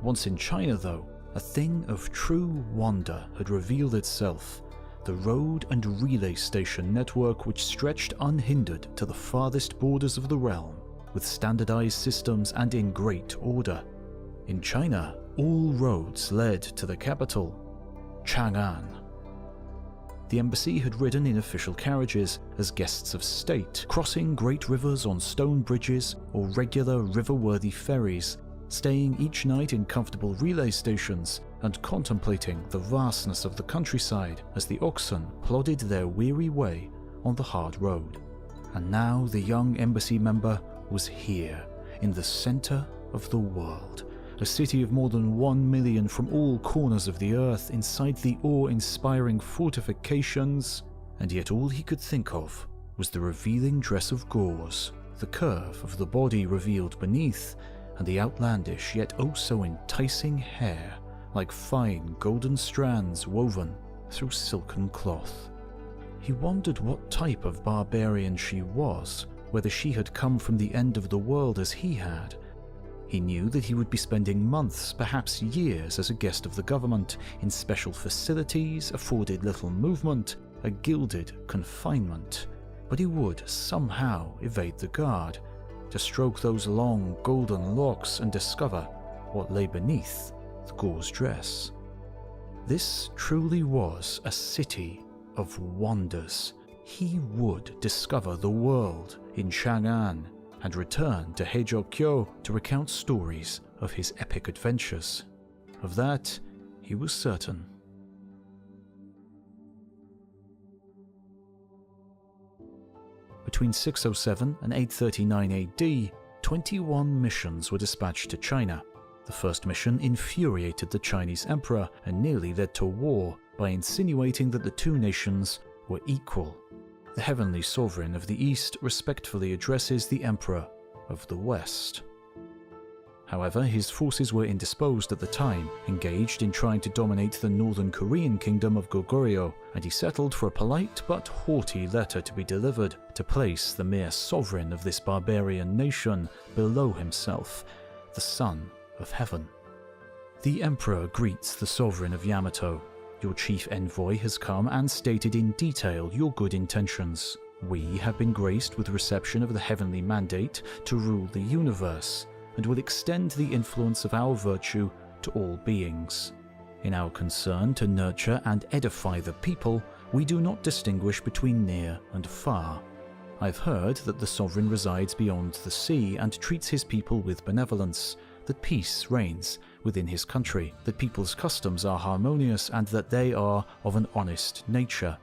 Once in China, though, a thing of true wonder had revealed itself, the road and relay station network which stretched unhindered to the farthest borders of the realm, with standardized systems and in great order. In China, all roads led to the capital, Chang'an. The embassy had ridden in official carriages as guests of state, crossing great rivers on stone bridges or regular river-worthy ferries, staying each night in comfortable relay stations and contemplating the vastness of the countryside as the oxen plodded their weary way on the hard road. And now the young embassy member was here, in the center of the world, a city of more than 1 million from all corners of the earth inside the awe-inspiring fortifications, and yet all he could think of was the revealing dress of gauze, the curve of the body revealed beneath, and the outlandish yet oh so enticing hair, like fine golden strands woven through silken cloth. He wondered what type of barbarian she was, whether she had come from the end of the world as he had. He knew that he would be spending months, perhaps years, as a guest of the government, in special facilities, afforded little movement, a gilded confinement, but he would somehow evade the guard, to stroke those long golden locks and discover what lay beneath the gauze dress. This truly was a city of wonders. He would discover the world in Chang'an and return to Heizhou-kyo to recount stories of his epic adventures. Of that, he was certain. Between 607 and 839 AD, 21 missions were dispatched to China. The first mission infuriated the Chinese emperor and nearly led to war by insinuating that the two nations were equal. The heavenly sovereign of the East respectfully addresses the emperor of the West. However, his forces were indisposed at the time, engaged in trying to dominate the northern Korean kingdom of Goguryeo, and he settled for a polite but haughty letter to be delivered to place the mere sovereign of this barbarian nation below himself, the son of heaven. The emperor greets the sovereign of Yamato. Your chief envoy has come and stated in detail your good intentions. We have been graced with reception of the heavenly mandate to rule the universe, and will extend the influence of our virtue to all beings. In our concern to nurture and edify the people, we do not distinguish between near and far. I've heard that the sovereign resides beyond the sea and treats his people with benevolence, that peace reigns within his country, that people's customs are harmonious, and that they are of an honest nature.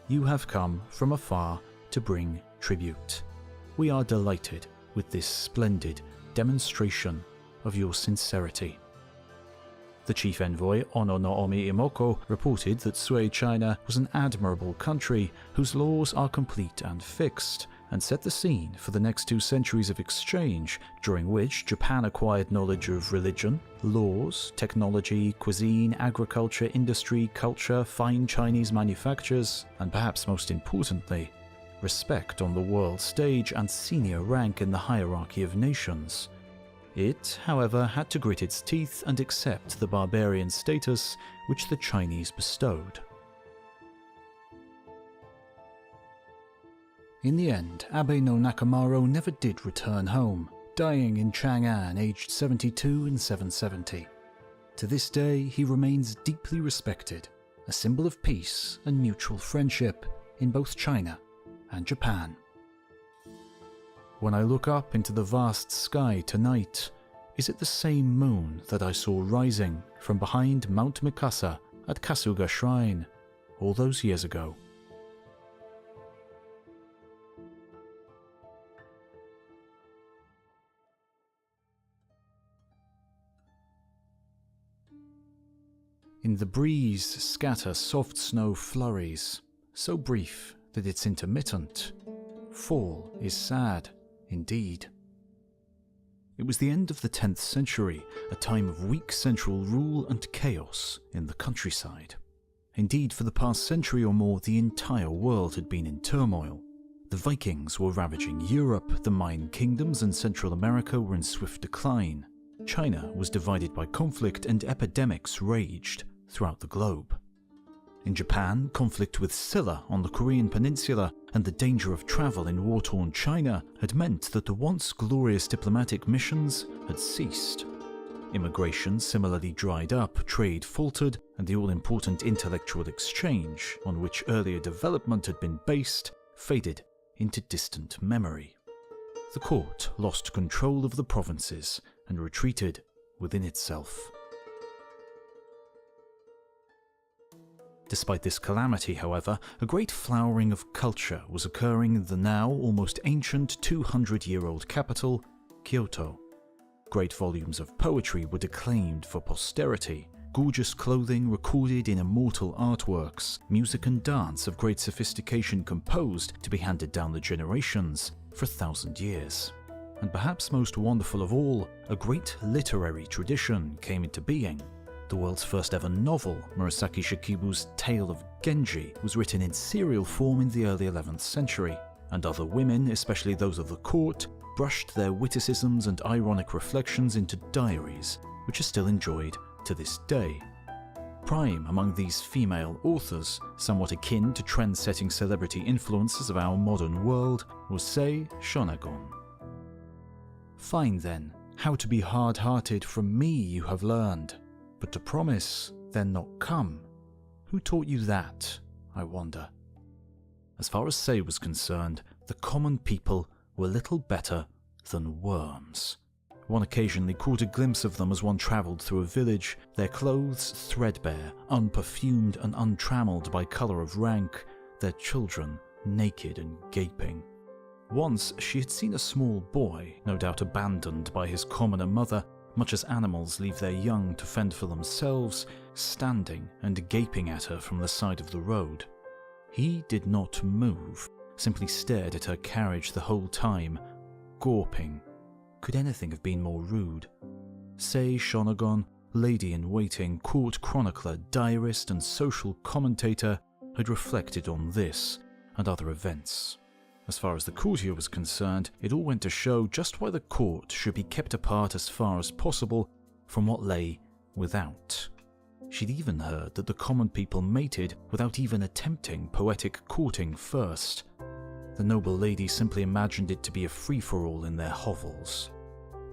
You have come from afar to bring tribute. We are delighted with this splendid demonstration of your sincerity. The chief envoy, Ono no Omi Imoko, reported that Sui China was an admirable country whose laws are complete and fixed, and set the scene for the next 2 centuries of exchange, during which Japan acquired knowledge of religion, laws, technology, cuisine, agriculture, industry, culture, fine Chinese manufactures, and perhaps most importantly, respect on the world stage and senior rank in the hierarchy of nations. It, however, had to grit its teeth and accept the barbarian status which the Chinese bestowed. In the end, Abe no Nakamaro never did return home, dying in Chang'an aged 72 in 770. To this day, he remains deeply respected, a symbol of peace and mutual friendship in both China and Japan. When I look up into the vast sky tonight, is it the same moon that I saw rising from behind Mount Mikasa at Kasuga Shrine all those years ago? In the breeze scatter soft snow flurries, so brief that it's intermittent. Fall is sad, indeed. It was the end of the 10th century, a time of weak central rule and chaos in the countryside. Indeed, for the past century or more, the entire world had been in turmoil. The Vikings were ravaging Europe, the Mayan kingdoms and Central America were in swift decline. China was divided by conflict and epidemics raged throughout the globe. In Japan, conflict with Silla on the Korean peninsula and the danger of travel in war-torn China had meant that the once glorious diplomatic missions had ceased. Immigration similarly dried up, trade faltered, and the all-important intellectual exchange, on which earlier development had been based, faded into distant memory. The court lost control of the provinces and retreated within itself. Despite this calamity, however, a great flowering of culture was occurring in the now almost ancient 200-year-old capital, Kyoto. Great volumes of poetry were declaimed for posterity, gorgeous clothing recorded in immortal artworks, music and dance of great sophistication composed to be handed down the generations for 1,000 years. And perhaps most wonderful of all, a great literary tradition came into being. The world's first ever novel, Murasaki Shikibu's Tale of Genji, was written in serial form in the early 11th century, and other women, especially those of the court, brushed their witticisms and ironic reflections into diaries, which are still enjoyed to this day. Prime among these female authors, somewhat akin to trend-setting celebrity influences of our modern world, was Sei Shonagon. Fine then, how to be hard-hearted from me you have learned, but to promise then not come? Who taught you that, I wonder? As far as Sei was concerned, the common people were little better than worms. One occasionally caught a glimpse of them as one travelled through a village, their clothes threadbare, unperfumed and untrammelled by colour of rank, their children naked and gaping. Once she had seen a small boy, no doubt abandoned by his commoner mother, much as animals leave their young to fend for themselves, standing and gaping at her from the side of the road. He did not move, simply stared at her carriage the whole time, gawping. Could anything have been more rude? Sei Shonagon, lady-in-waiting, court chronicler, diarist and social commentator, had reflected on this and other events. As far as the courtier was concerned, it all went to show just why the court should be kept apart as far as possible from what lay without. She'd even heard that the common people mated without even attempting poetic courting first. The noble lady simply imagined it to be a free-for-all in their hovels.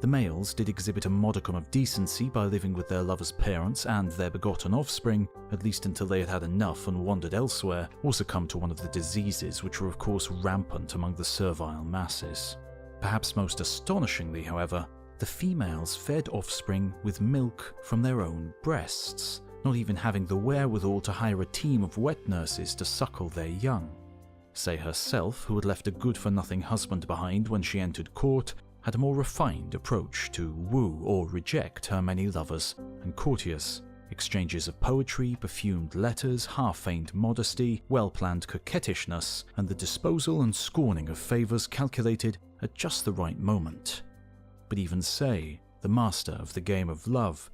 The males did exhibit a modicum of decency by living with their lovers' parents and their begotten offspring, at least until they had had enough and wandered elsewhere, or succumbed to one of the diseases which were of course rampant among the servile masses. Perhaps most astonishingly, however, the females fed offspring with milk from their own breasts, not even having the wherewithal to hire a team of wet nurses to suckle their young. Sei herself, who had left a good-for-nothing husband behind when she entered court, had a more refined approach to woo or reject her many lovers and courtiers. Exchanges of poetry, perfumed letters, half-feigned modesty, well-planned coquettishness, and the disposal and scorning of favours calculated at just the right moment. But even Sei, the master of the game of love,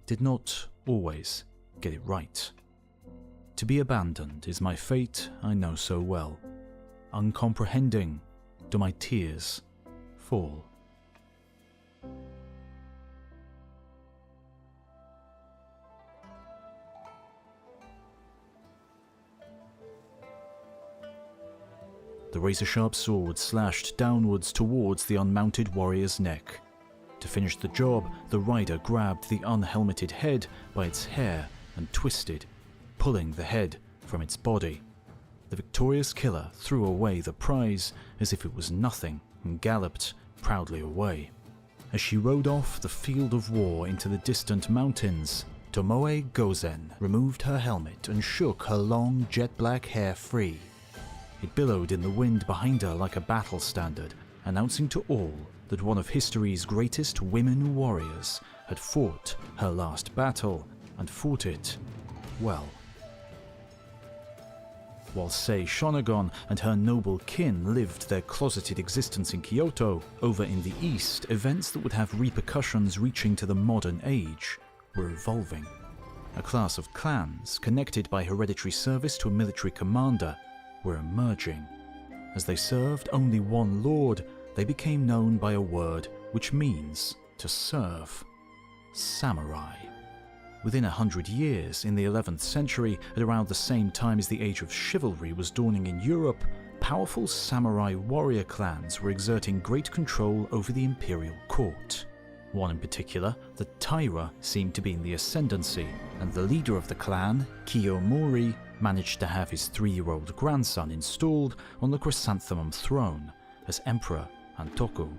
did not always get it right. To be abandoned is my fate, I know so well. Uncomprehending do my tears fall. The razor-sharp sword slashed downwards towards the unmounted warrior's neck. To finish the job, the rider grabbed the unhelmeted head by its hair and twisted, pulling the head from its body. The victorious killer threw away the prize as if it was nothing and galloped proudly away. As she rode off the field of war into the distant mountains, Tomoe Gozen removed her helmet and shook her long jet-black hair free. It billowed in the wind behind her like a battle standard, announcing to all that one of history's greatest women warriors had fought her last battle and fought it well. While Sei Shonagon and her noble kin lived their closeted existence in Kyoto, over in the east, events that would have repercussions reaching to the modern age were evolving. A class of clans, connected by hereditary service to a military commander, were emerging. As they served only one lord, they became known by a word which means to serve: samurai. Within 100 years, in the 11th century, at around the same time as the age of chivalry was dawning in Europe, powerful samurai warrior clans were exerting great control over the imperial court. One in particular, the Taira, seemed to be in the ascendancy, and the leader of the clan, Kiyomori, managed to have his 3-year-old grandson installed on the chrysanthemum throne as Emperor Antoku.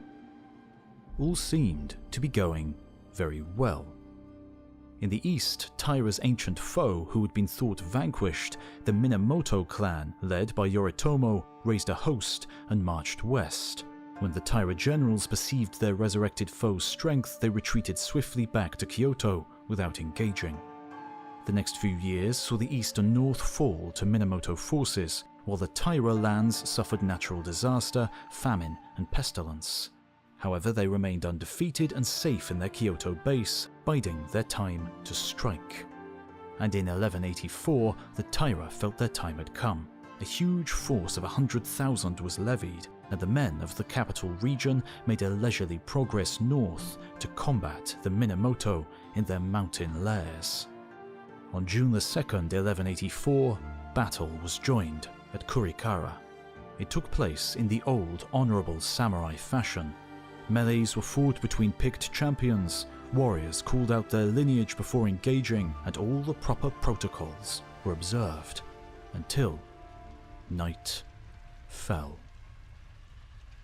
All seemed to be going very well. In the east, Taira's ancient foe, who had been thought vanquished, the Minamoto clan, led by Yoritomo, raised a host and marched west. When the Taira generals perceived their resurrected foe's strength, they retreated swiftly back to Kyoto without engaging. The next few years saw the east and north fall to Minamoto forces, while the Taira lands suffered natural disaster, famine, and pestilence. However, they remained undefeated and safe in their Kyoto base, biding their time to strike. And in 1184, the Taira felt their time had come. A huge force of 100,000 was levied, and the men of the capital region made a leisurely progress north to combat the Minamoto in their mountain lairs. On June 2nd, 1184, battle was joined at Kurikara. It took place in the old, honourable samurai fashion. Melees were fought between picked champions, Warriors called out their lineage before engaging, and all the proper protocols were observed until night fell.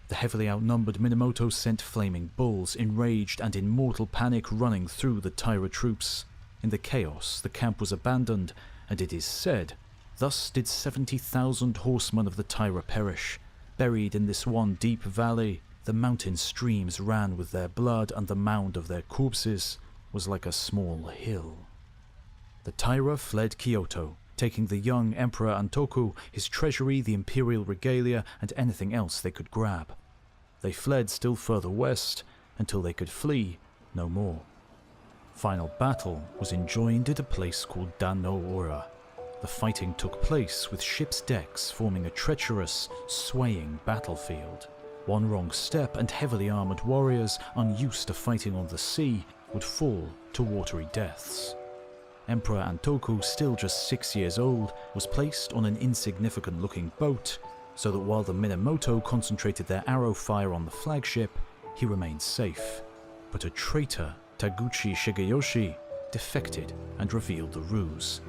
The heavily outnumbered Minamoto sent flaming bulls, enraged and in mortal panic, running through the Taira troops. In the chaos, the camp was abandoned, and it is said, thus did 70,000 horsemen of the Taira perish. Buried in this one deep valley, the mountain streams ran with their blood, and the mound of their corpses was like a small hill. The Taira fled Kyoto, taking the young Emperor Antoku, his treasury, the imperial regalia, and anything else they could grab. They fled still further west, until they could flee no more. Final battle was enjoined at a place called Dan-no-Ura. The fighting took place with ships' decks forming a treacherous, swaying battlefield. One wrong step and heavily armoured warriors, unused to fighting on the sea, would fall to watery deaths. Emperor Antoku, still just 6 years old, was placed on an insignificant-looking boat, so that while the Minamoto concentrated their arrow fire on the flagship, he remained safe. But a traitor, Taguchi Shigeyoshi, defected and revealed the ruse.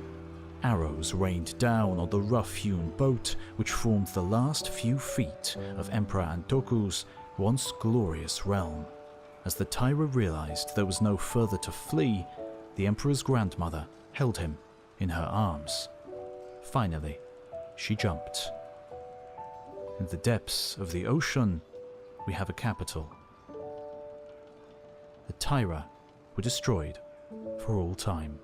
Arrows rained down on the rough-hewn boat, which formed the last few feet of Emperor Antoku's once glorious realm. As the Taira realized there was no further to flee, the Emperor's grandmother held him in her arms. Finally, she jumped. In the depths of the ocean, we have a capital. The Taira were destroyed for all time.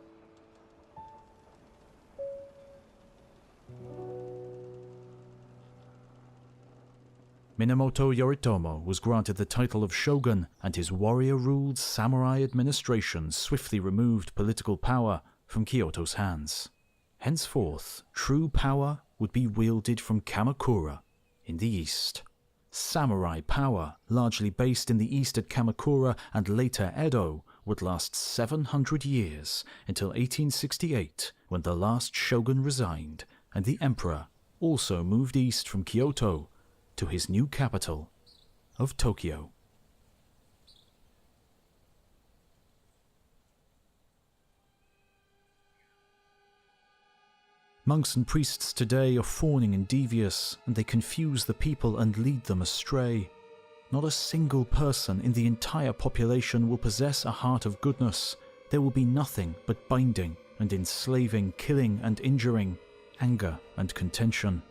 Minamoto Yoritomo was granted the title of shogun, and his warrior-ruled samurai administration swiftly removed political power from Kyoto's hands. Henceforth, true power would be wielded from Kamakura in the east. Samurai power, largely based in the east at Kamakura and later Edo, would last 700 years until 1868, when the last shogun resigned and the emperor also moved east from Kyoto to his new capital of Tokyo. Monks and priests today are fawning and devious, and they confuse the people and lead them astray. Not a single person in the entire population will possess a heart of goodness. There will be nothing but binding and enslaving, killing and injuring, anger and contention.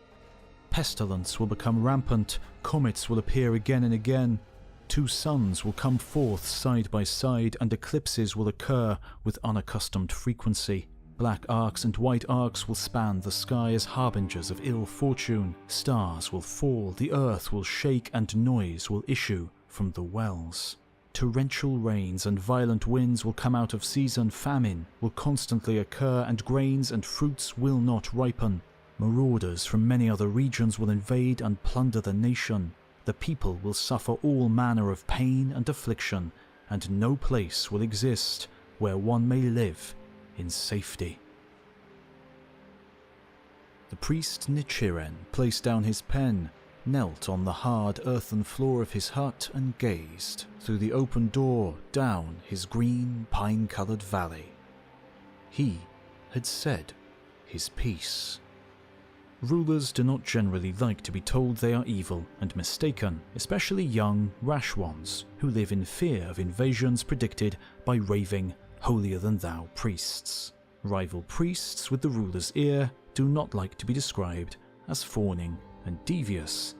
Pestilence will become rampant, comets will appear again and again, two suns will come forth side by side, and eclipses will occur with unaccustomed frequency. Black arcs and white arcs will span the sky as harbingers of ill fortune. Stars will fall, the earth will shake, and noise will issue from the wells. Torrential rains and violent winds will come out of season. Famine will constantly occur, and grains and fruits will not ripen. Marauders from many other regions will invade and plunder the nation. The people will suffer all manner of pain and affliction, and no place will exist where one may live in safety. The priest Nichiren placed down his pen, knelt on the hard earthen floor of his hut, and gazed through the open door down his green, pine-coloured valley. He had said his piece. Rulers do not generally like to be told they are evil and mistaken, especially young, rash ones who live in fear of invasions predicted by raving, holier-than-thou priests. Rival priests with the ruler's ear do not like to be described as fawning and devious,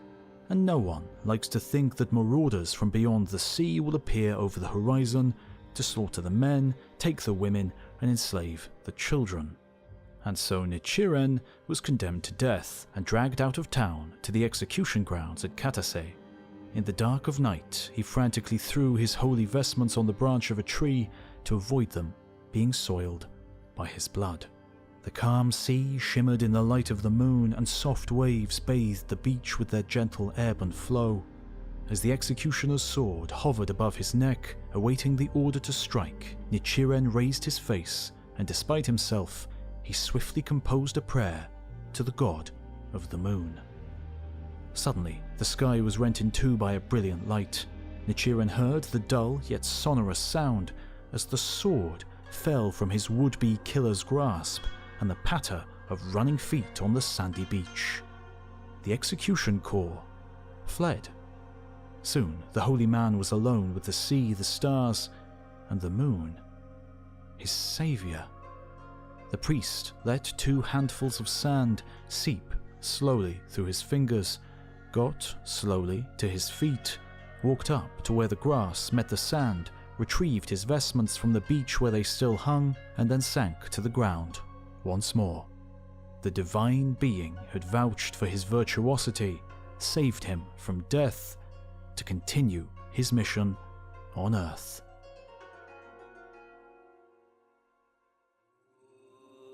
and no one likes to think that marauders from beyond the sea will appear over the horizon to slaughter the men, take the women, and enslave the children. And so Nichiren was condemned to death and dragged out of town to the execution grounds at Katase. In the dark of night, he frantically threw his holy vestments on the branch of a tree to avoid them being soiled by his blood. The calm sea shimmered in the light of the moon, and soft waves bathed the beach with their gentle ebb and flow. As the executioner's sword hovered above his neck, awaiting the order to strike, Nichiren raised his face, and despite himself, he swiftly composed a prayer to the god of the moon. Suddenly, the sky was rent in two by a brilliant light. Nichiren heard the dull yet sonorous sound as the sword fell from his would-be killer's grasp and the patter of running feet on the sandy beach. The execution corps fled. Soon the holy man was alone with the sea, the stars, and the moon, his savior. The priest let 2 handfuls of sand seep slowly through his fingers, got slowly to his feet, walked up to where the grass met the sand, retrieved his vestments from the beach where they still hung, and then sank to the ground once more. The divine being had vouched for his virtuosity, saved him from death, to continue his mission on Earth.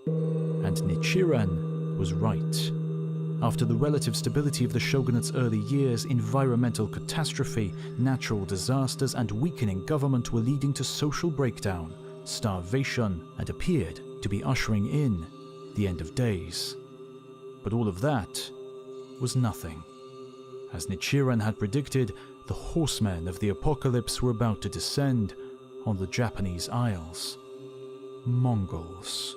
And Nichiren was right. After the relative stability of the shogunate's early years, environmental catastrophe, natural disasters, and weakening government were leading to social breakdown, starvation, and appeared to be ushering in the end of days. But all of that was nothing. As Nichiren had predicted, the horsemen of the apocalypse were about to descend on the Japanese Isles. Mongols.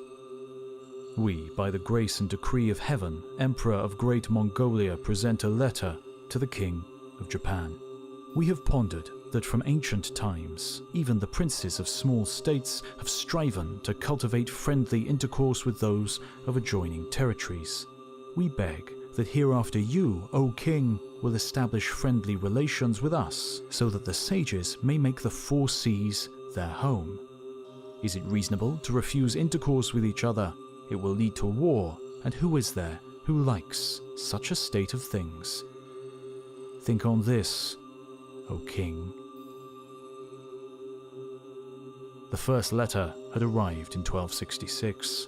We, by the grace and decree of heaven, Emperor of Great Mongolia, present a letter to the King of Japan. We have pondered that from ancient times, even the princes of small states have striven to cultivate friendly intercourse with those of adjoining territories. We beg that hereafter you, O King, will establish friendly relations with us, so that the sages may make the 4 seas their home. Is it reasonable to refuse intercourse with each other? It will lead to war, and who is there who likes such a state of things? Think on this, O King. The first letter had arrived in 1266.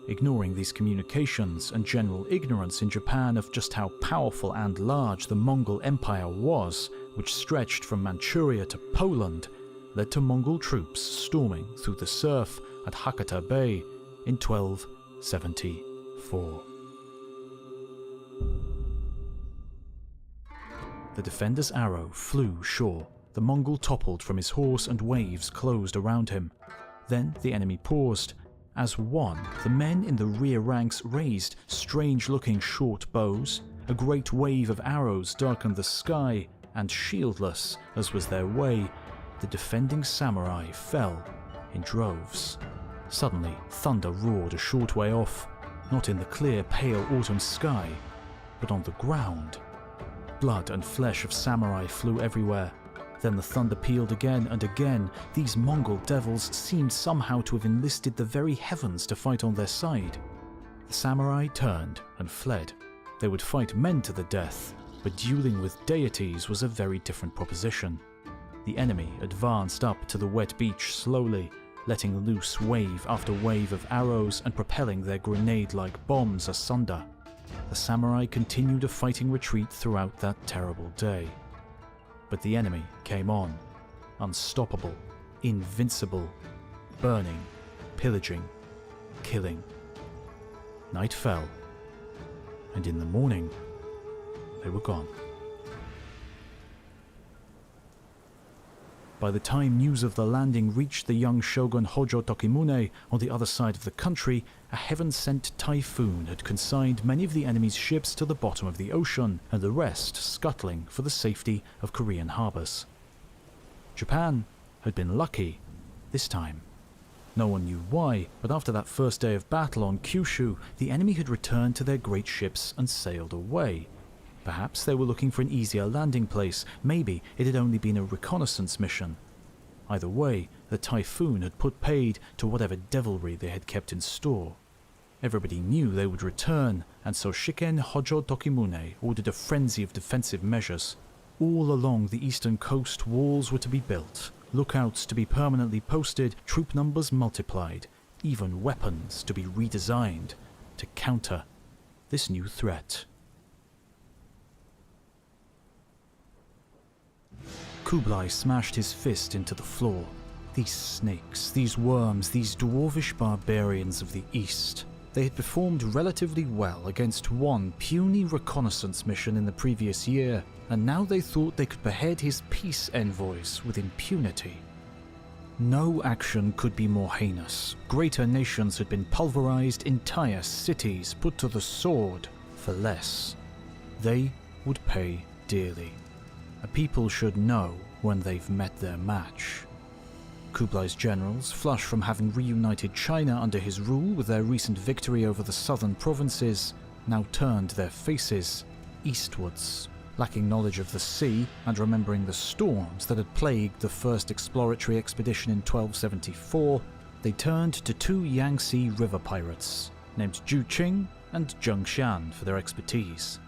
Ignoring these communications and general ignorance in Japan of just how powerful and large the Mongol Empire was, which stretched from Manchuria to Poland, led to Mongol troops storming through the surf at Hakata Bay in 1274. The defender's arrow flew shore. The Mongol toppled from his horse and waves closed around him. Then the enemy paused. As one, the men in the rear ranks raised strange-looking short bows. A great wave of arrows darkened the sky, and shieldless, as was their way, the defending samurai fell in droves. Suddenly, thunder roared a short way off, not in the clear, pale autumn sky, but on the ground. Blood and flesh of samurai flew everywhere. Then the thunder pealed again and again. These Mongol devils seemed somehow to have enlisted the very heavens to fight on their side. The samurai turned and fled. They would fight men to the death, but dueling with deities was a very different proposition. The enemy advanced up to the wet beach slowly, letting loose wave after wave of arrows and propelling their grenade-like bombs asunder. The samurai continued a fighting retreat throughout that terrible day. But the enemy came on, unstoppable, invincible, burning, pillaging, killing. Night fell, and in the morning, they were gone. By the time news of the landing reached the young shogun Hojo Tokimune on the other side of the country, a heaven-sent typhoon had consigned many of the enemy's ships to the bottom of the ocean, and the rest scuttling for the safety of Korean harbors. Japan had been lucky this time. No one knew why, but after that first day of battle on Kyushu, the enemy had returned to their great ships and sailed away. Perhaps they were looking for an easier landing place. Maybe it had only been a reconnaissance mission. Either way, the typhoon had put paid to whatever devilry they had kept in store. Everybody knew they would return, and so Shiken Hojo Tokimune ordered a frenzy of defensive measures. All along the eastern coast, walls were to be built, lookouts to be permanently posted, troop numbers multiplied, even weapons to be redesigned to counter this new threat. Kublai smashed his fist into the floor. These snakes, these worms, these dwarvish barbarians of the East. They had performed relatively well against one puny reconnaissance mission in the previous year, and now they thought they could behead his peace envoys with impunity. No action could be more heinous. Greater nations had been pulverized, entire cities put to the sword for less. They would pay dearly. A people should know when they've met their match. Kublai's generals, flush from having reunited China under his rule with their recent victory over the southern provinces, now turned their faces eastwards. Lacking knowledge of the sea and remembering the storms that had plagued the first exploratory expedition in 1274, they turned to two Yangtze river pirates, named Zhu Qing and Zheng Xian, for their expertise.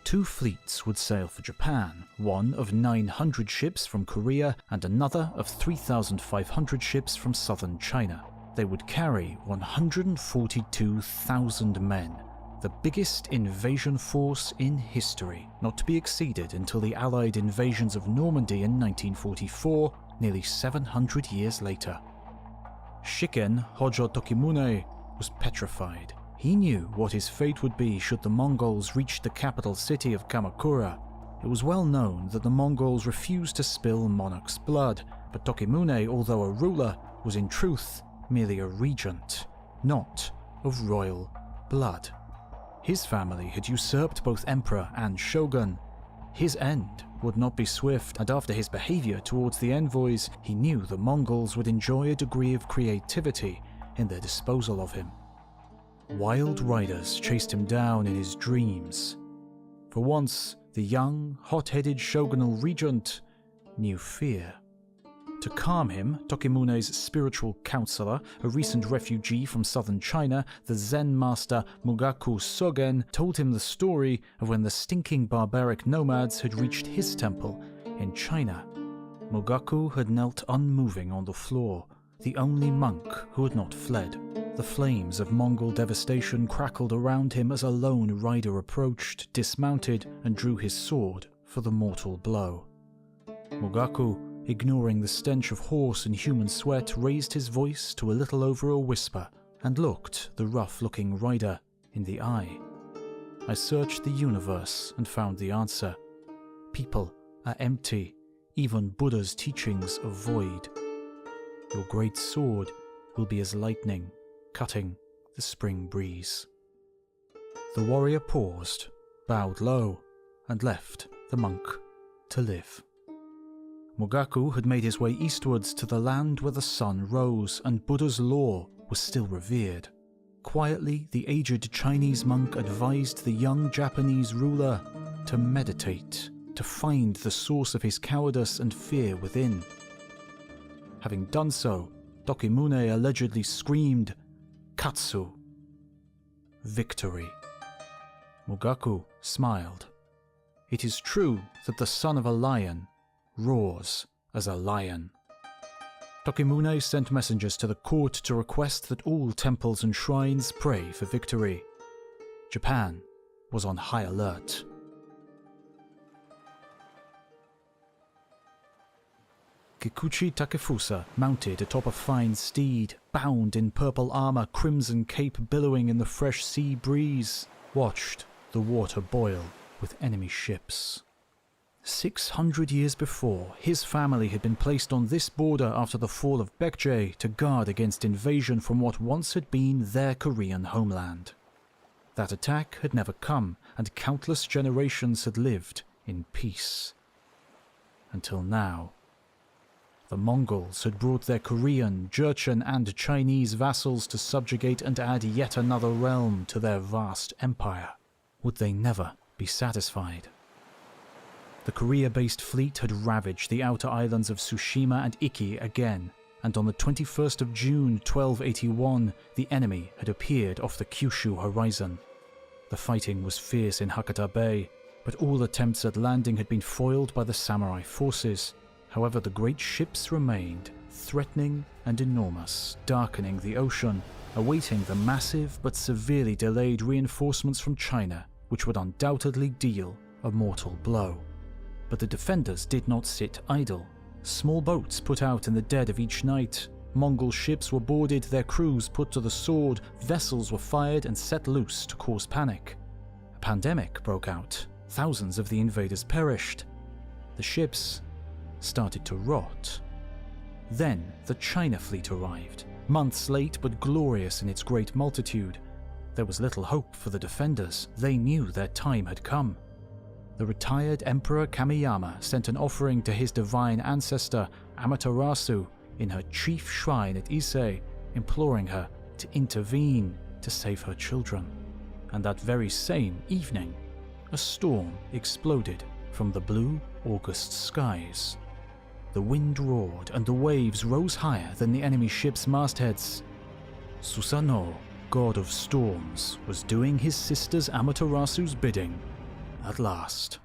Two fleets would sail for Japan, one of 900 ships from Korea and another of 3,500 ships from southern China. They would carry 142,000 men, the biggest invasion force in history, not to be exceeded until the Allied invasions of Normandy in 1944, nearly 700 years later. Shiken Hojo Tokimune was petrified. He knew what his fate would be should the Mongols reach the capital city of Kamakura. It was well known that the Mongols refused to spill monarch's blood, but Tokimune, although a ruler, was in truth merely a regent, not of royal blood. His family had usurped both emperor and shogun. His end would not be swift, and after his behavior towards the envoys, he knew the Mongols would enjoy a degree of creativity in their disposal of him. Wild riders chased him down in his dreams. For once, the young, hot-headed shogunal regent knew fear. To calm him, Tokimune's spiritual counselor, a recent refugee from southern China, the Zen master Mugaku Sogen, told him the story of when the stinking barbaric nomads had reached his temple in China. Mugaku had knelt unmoving on the floor, the only monk who had not fled. The flames of Mongol devastation crackled around him as a lone rider approached, dismounted, and drew his sword for the mortal blow. Mugaku, ignoring the stench of horse and human sweat, raised his voice to a little over a whisper and looked the rough-looking rider in the eye. I searched the universe and found the answer. People are empty, even Buddha's teachings are void. Your great sword will be as lightning, cutting the spring breeze. The warrior paused, bowed low, and left the monk to live. Mugaku had made his way eastwards to the land where the sun rose and Buddha's law was still revered. Quietly, the aged Chinese monk advised the young Japanese ruler to meditate, to find the source of his cowardice and fear within. Having done so, Tokimune allegedly screamed, "Katsu!" Victory. Mugaku smiled. It is true that the son of a lion roars as a lion. Tokimune sent messengers to the court to request that all temples and shrines pray for victory. Japan was on high alert. Kikuchi Takefusa, mounted atop a fine steed, bound in purple armor, crimson cape billowing in the fresh sea breeze, watched the water boil with enemy ships. 600 years before, his family had been placed on this border after the fall of Baekje to guard against invasion from what once had been their Korean homeland. That attack had never come, and countless generations had lived in peace. Until now. The Mongols had brought their Korean, Jurchen, and Chinese vassals to subjugate and add yet another realm to their vast empire. Would they never be satisfied? The Korea-based fleet had ravaged the outer islands of Tsushima and Iki again, and on the 21st of June 1281, the enemy had appeared off the Kyushu horizon. The fighting was fierce in Hakata Bay, but all attempts at landing had been foiled by the samurai forces. However, the great ships remained, threatening and enormous, darkening the ocean, awaiting the massive but severely delayed reinforcements from China, which would undoubtedly deal a mortal blow. But the defenders did not sit idle. Small boats put out in the dead of each night. Mongol ships were boarded, their crews put to the sword, vessels were fired and set loose to cause panic. A pandemic broke out. Thousands of the invaders perished. The ships started to rot. Then the China fleet arrived, months late but glorious in its great multitude. There was little hope for the defenders. They knew their time had come. The retired Emperor Kamiyama sent an offering to his divine ancestor Amaterasu in her chief shrine at Ise, imploring her to intervene to save her children. And that very same evening, a storm exploded from the blue August skies. The wind roared and the waves rose higher than the enemy ship's mastheads. Susanoo, god of storms, was doing his sister's Amaterasu's bidding at last.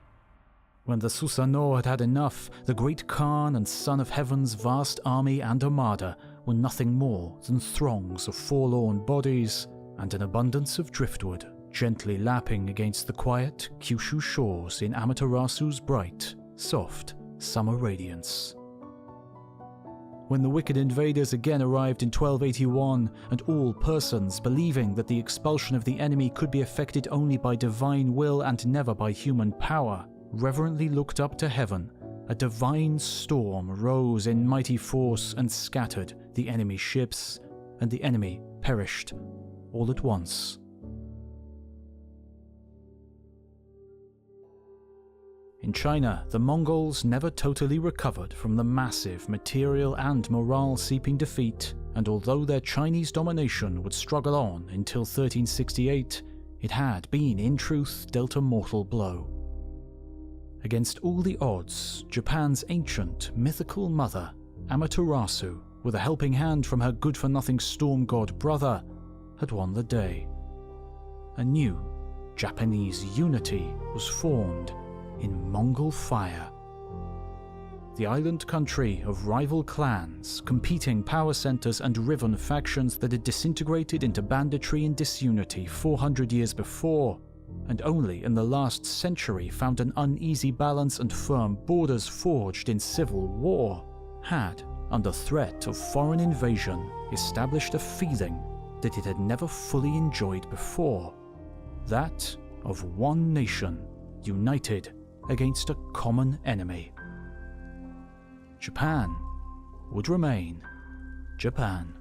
When the Susanoo had had enough, the great Khan and Son of Heaven's vast army and armada were nothing more than throngs of forlorn bodies and an abundance of driftwood gently lapping against the quiet Kyushu shores in Amaterasu's bright, soft summer radiance. When the wicked invaders again arrived in 1281, and all persons believing that the expulsion of the enemy could be effected only by divine will and never by human power, reverently looked up to heaven, a divine storm rose in mighty force and scattered the enemy ships, and the enemy perished all at once. In China, the Mongols never totally recovered from the massive material and morale-seeping defeat, and although their Chinese domination would struggle on until 1368, it had been in truth dealt a mortal blow. Against all the odds, Japan's ancient, mythical mother, Amaterasu, with a helping hand from her good-for-nothing storm god brother, had won the day. A new Japanese unity was formed in Mongol fire. The island country of rival clans, competing power centers and riven factions that had disintegrated into banditry and disunity 400 years before, and only in the last century found an uneasy balance and firm borders forged in civil war, had, under threat of foreign invasion, established a feeling that it had never fully enjoyed before, that of one nation united against a common enemy. Japan would remain Japan.